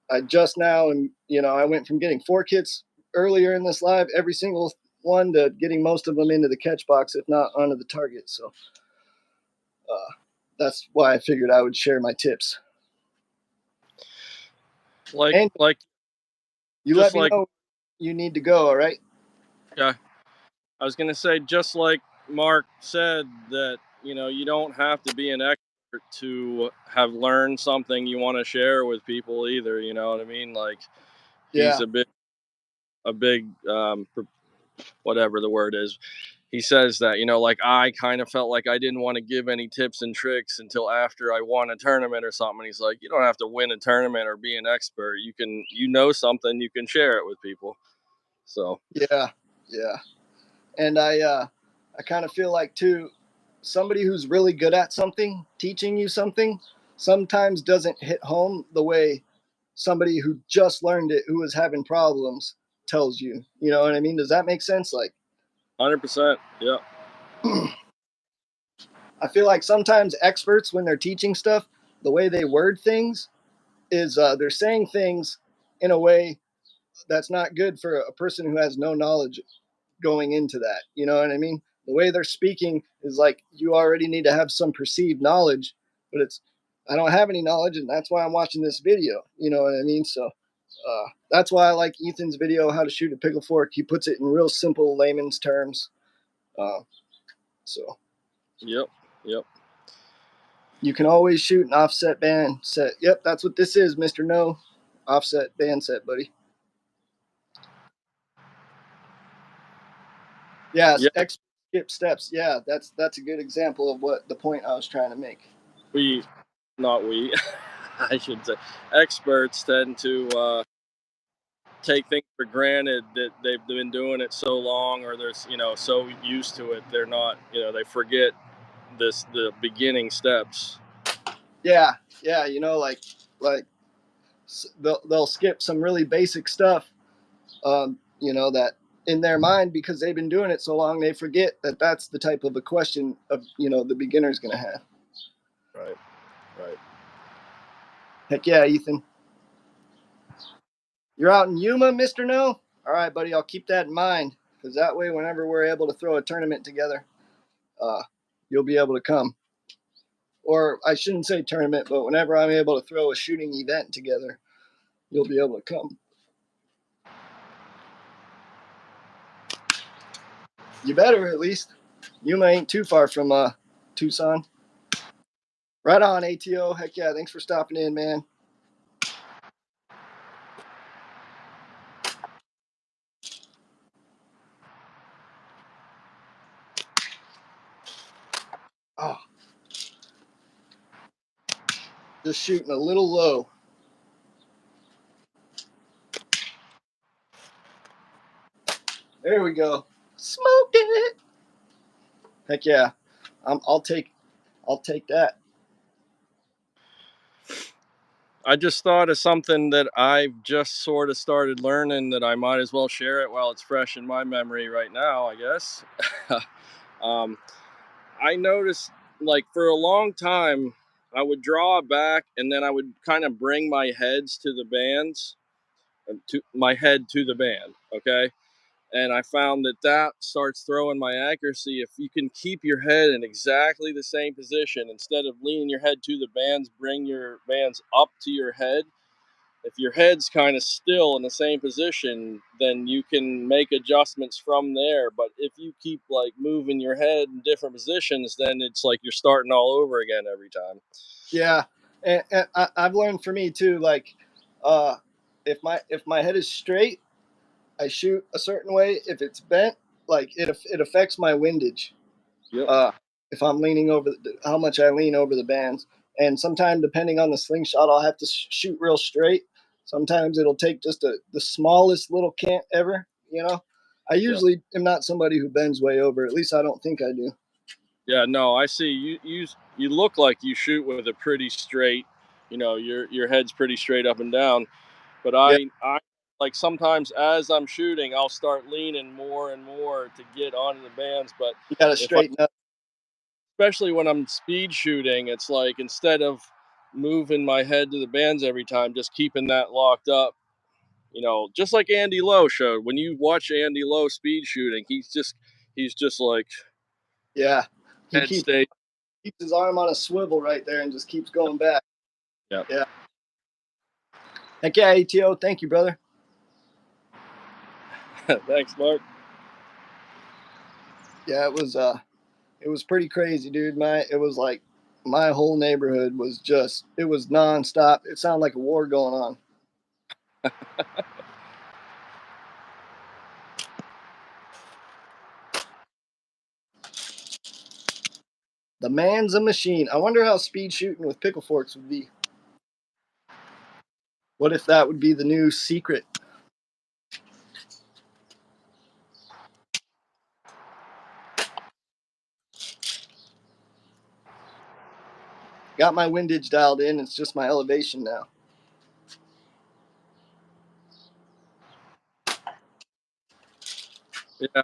I just now, and I went from getting 4 kits earlier in this live, every single one, to getting most of them into the catch box, if not onto the target. So that's why I figured I would share my tips. And you let me know you need to go. All right. Yeah, I was gonna say, just like Mark said, that you don't have to be an expert to have learned something you want to share with people either. You know what I mean? Like, he's Yeah. a big whatever the word is. He says that, like, I kind of felt like I didn't want to give any tips and tricks until after I won a tournament or something. He's like, you don't have to win a tournament or be an expert. You can, something, you can share it with people. So Yeah. And I kind of feel like too, somebody who's really good at something, teaching you something, sometimes doesn't hit home the way somebody who just learned it, who is having problems, tells you. You know what I mean? Does that make sense? Like, 100%. Yeah. I feel like sometimes experts, when they're teaching stuff, the way they word things is they're saying things in a way that's not good for a person who has no knowledge going into that. You know what I mean? The way they're speaking is like you already need to have some perceived knowledge, but I don't have any knowledge, and that's why I'm watching this video. You know what I mean? So that's why I like Ethan's video, how to shoot a pickle fork. He puts it in real simple layman's terms. So Yep. you can always shoot an offset band set. Yep, that's what this is, Mr. No. Offset band set, buddy. Yeah, skip steps. Yeah, that's a good example of what the point I was trying to make. Not we, I should say, experts tend to take things for granted that they've been doing it so long, or they're so used to it, they're not, they forget the beginning steps. Yeah, like they'll skip some really basic stuff, that in their mind, because they've been doing it so long, they forget that that's the type of a question of the beginner's going to have. Right. Heck yeah, Ethan. You're out in Yuma, Mr. No? All right, buddy, I'll keep that in mind, because that way, whenever we're able to throw a tournament together, you'll be able to come. Or I shouldn't say tournament, but whenever I'm able to throw a shooting event together, you'll be able to come. You better, at least. Yuma ain't too far from Tucson. Right on, ATO. Heck yeah, thanks for stopping in, man. Oh, just shooting a little low. There we go. Smoked it. Heck yeah. I'll take that. I just thought of something that I've just sort of started learning that I might as well share it while it's fresh in my memory right now, I guess. I noticed, like, for a long time, I would draw back and then I would kind of bring my heads to the bands, to my head to the band. Okay. And I found that that starts throwing my accuracy. If you can keep your head in exactly the same position, instead of leaning your head to the bands, bring your bands up to your head. If your head's kind of still in the same position, then you can make adjustments from there. But if you keep like moving your head in different positions, then it's like you're starting all over again every time. Yeah, and I've learned for me too. Like, uh, if my head is straight, I shoot a certain way. If it's bent, like it affects my windage. Yep. Uh, if I'm leaning over, how much I lean over the bands, and sometimes depending on the slingshot, I'll have to shoot real straight. Sometimes it'll take just the smallest little cant ever. You know, I Yep. usually am not somebody who bends way over. At least I don't think I do. Yeah. No, I see. You look like you shoot with a pretty straight. Your head's pretty straight up and down. But Yeah, I like sometimes as I'm shooting, I'll start leaning more and more to get onto the bands. But you got to if I straighten up. especially when I'm speed shooting, it's like instead of moving my head to the bands every time, just keeping that locked up. Just like Andy Lowe showed. When you watch Andy Lowe speed shooting, he's just like Yeah, he head keeps state. his arm on a swivel right there and just keeps going back. Yeah. Yeah. Heck yeah, ATO. Thank you, brother. Thanks, Mark. Yeah, it was pretty crazy, dude. It was like my whole neighborhood was just it was nonstop. It sounded like a war going on. The man's a machine. I wonder how speed shooting with pickle forks would be. What if that would be the new secret? Got my windage dialed in. It's just my elevation now. Yeah,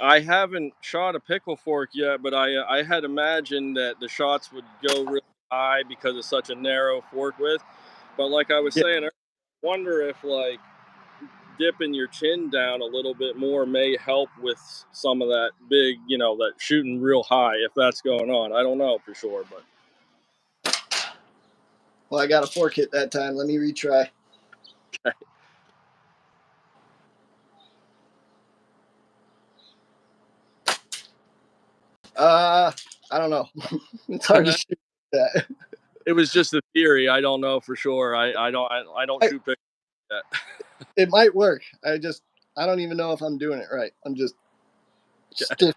I haven't shot a pickle fork yet, but I had imagined that the shots would go really high because it's such a narrow fork width. But like I was Yeah, saying, I wonder if like dipping your chin down a little bit more may help with some of that big, that shooting real high if that's going on. I don't know for sure, but well, I got a fork hit that time. Let me retry. I don't know. It's hard to shoot that. it was just a theory. I don't know for sure. I don't shoot pickle yet. It might work. I don't even know if I'm doing it right. I'm just stiff.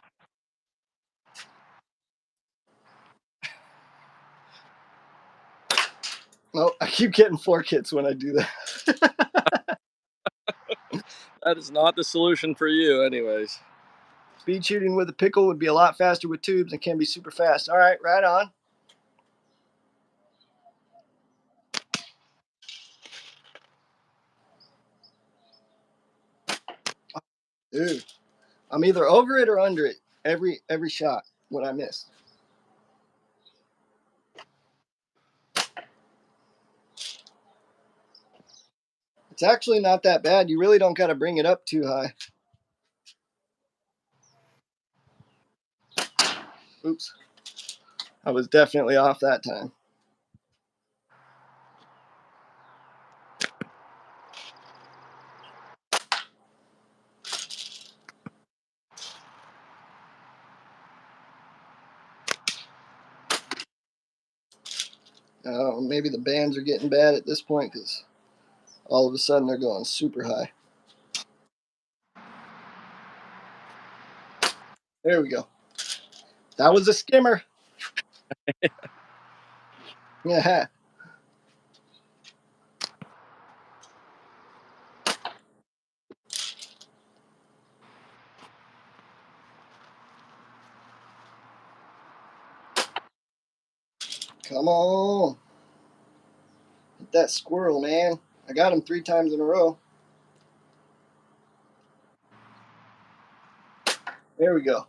No, I keep getting fork hits when I do that. That is not the solution for you, anyways. Speed shooting with a pickle would be a lot faster with tubes and can be super fast. All right, right on. Dude, I'm either over it or under it every shot when I miss. It's actually not that bad. You really don't got to bring it up too high. Oops, I was definitely off that time. Maybe the bands are getting bad at this point because all of a sudden they're going super high. There we go. That was a skimmer. Yeah. Come on. Hit that squirrel, man. I got him 3 times in a row. There we go.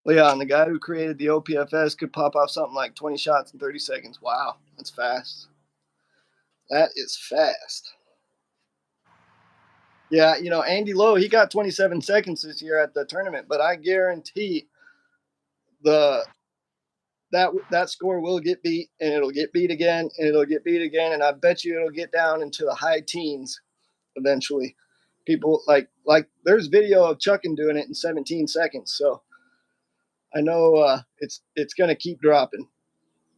Well, yeah, and the guy who created the OPFS could pop off something like 20 shots in 30 seconds. Wow, that's fast. That is fast. Yeah, Andy Lowe, he got 27 seconds this year at the tournament, but I guarantee the that score will get beat, and it'll get beat again, and it'll get beat again, and I bet you it'll get down into the high teens eventually. People like there's video of Chuckin doing it in 17 seconds, so I know it's gonna keep dropping.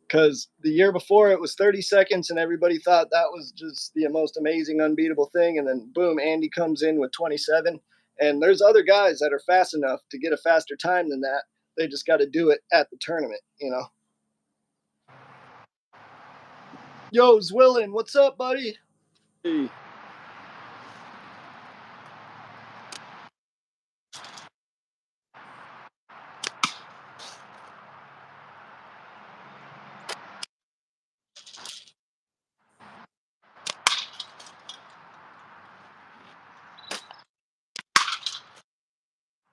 Because the year before it was 30 seconds and everybody thought that was just the most amazing, unbeatable thing. And then boom, Andy comes in with 27. And there's other guys that are fast enough to get a faster time than that. They just got to do it at the tournament. Yo, Zwillin, what's up, buddy? Hey,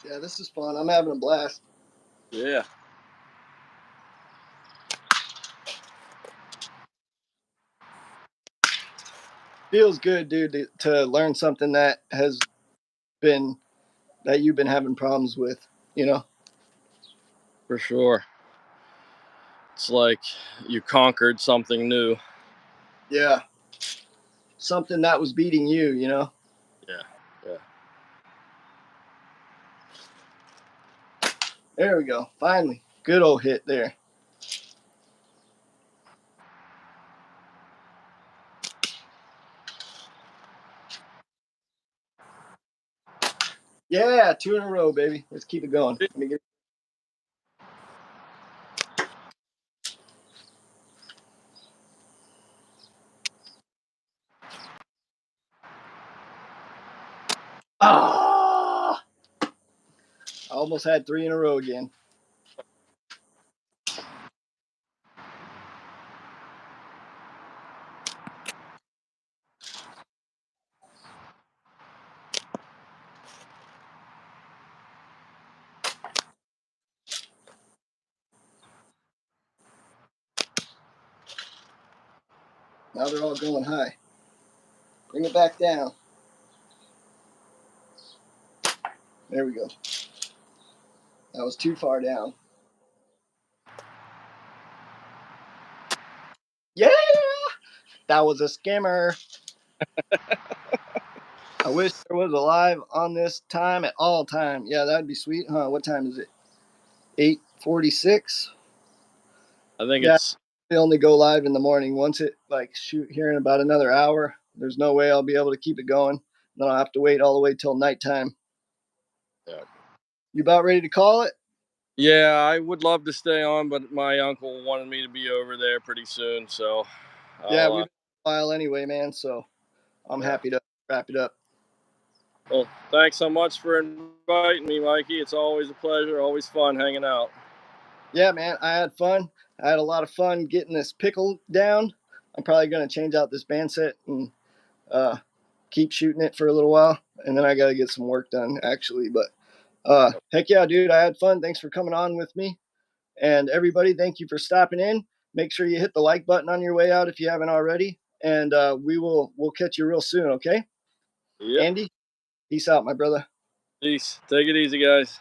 Yeah, this is fun. I'm having a blast. yeah, Feels good, dude, to learn something been that you've been having problems with. for sure. It's like you conquered something new. Yeah, something that was beating you. Yeah, yeah. There we go. Finally, good old hit there. Yeah, 2 in a row, baby. Let's keep it going. Let me get. Ah! I almost had 3 in a row again. Now they're all going high. Bring it back down. There we go. That was too far down. Yeah! That was a skimmer. I wish there was a live on this time at all time. Yeah, that'd be sweet, huh? What time is it? 8:46. I think Yeah, it's they only go live in the morning. Once it shoot here in about another hour, there's no way I'll be able to keep it going. Then I'll have to wait all the way till nighttime. yeah. You about ready to call it? Yeah, I would love to stay on, but my uncle wanted me to be over there pretty soon, so Yeah, I'll we've been a while anyway, man. So I'm yeah. happy to wrap it up. Well, thanks so much for inviting me, Mikey. It's always a pleasure, always fun hanging out. Yeah, man, I had fun. I had a lot of fun getting this pickle down. I'm probably gonna change out this band set and uh, keep shooting it for a little while, and then I got to get some work done actually. But heck yeah, dude, I had fun. Thanks for coming on with me, and everybody, thank you for stopping in. Make sure you hit the like button on your way out if you haven't already, and we'll catch you real soon. Okay, Yep. Andy, peace out, my brother. Peace. Take it easy, guys.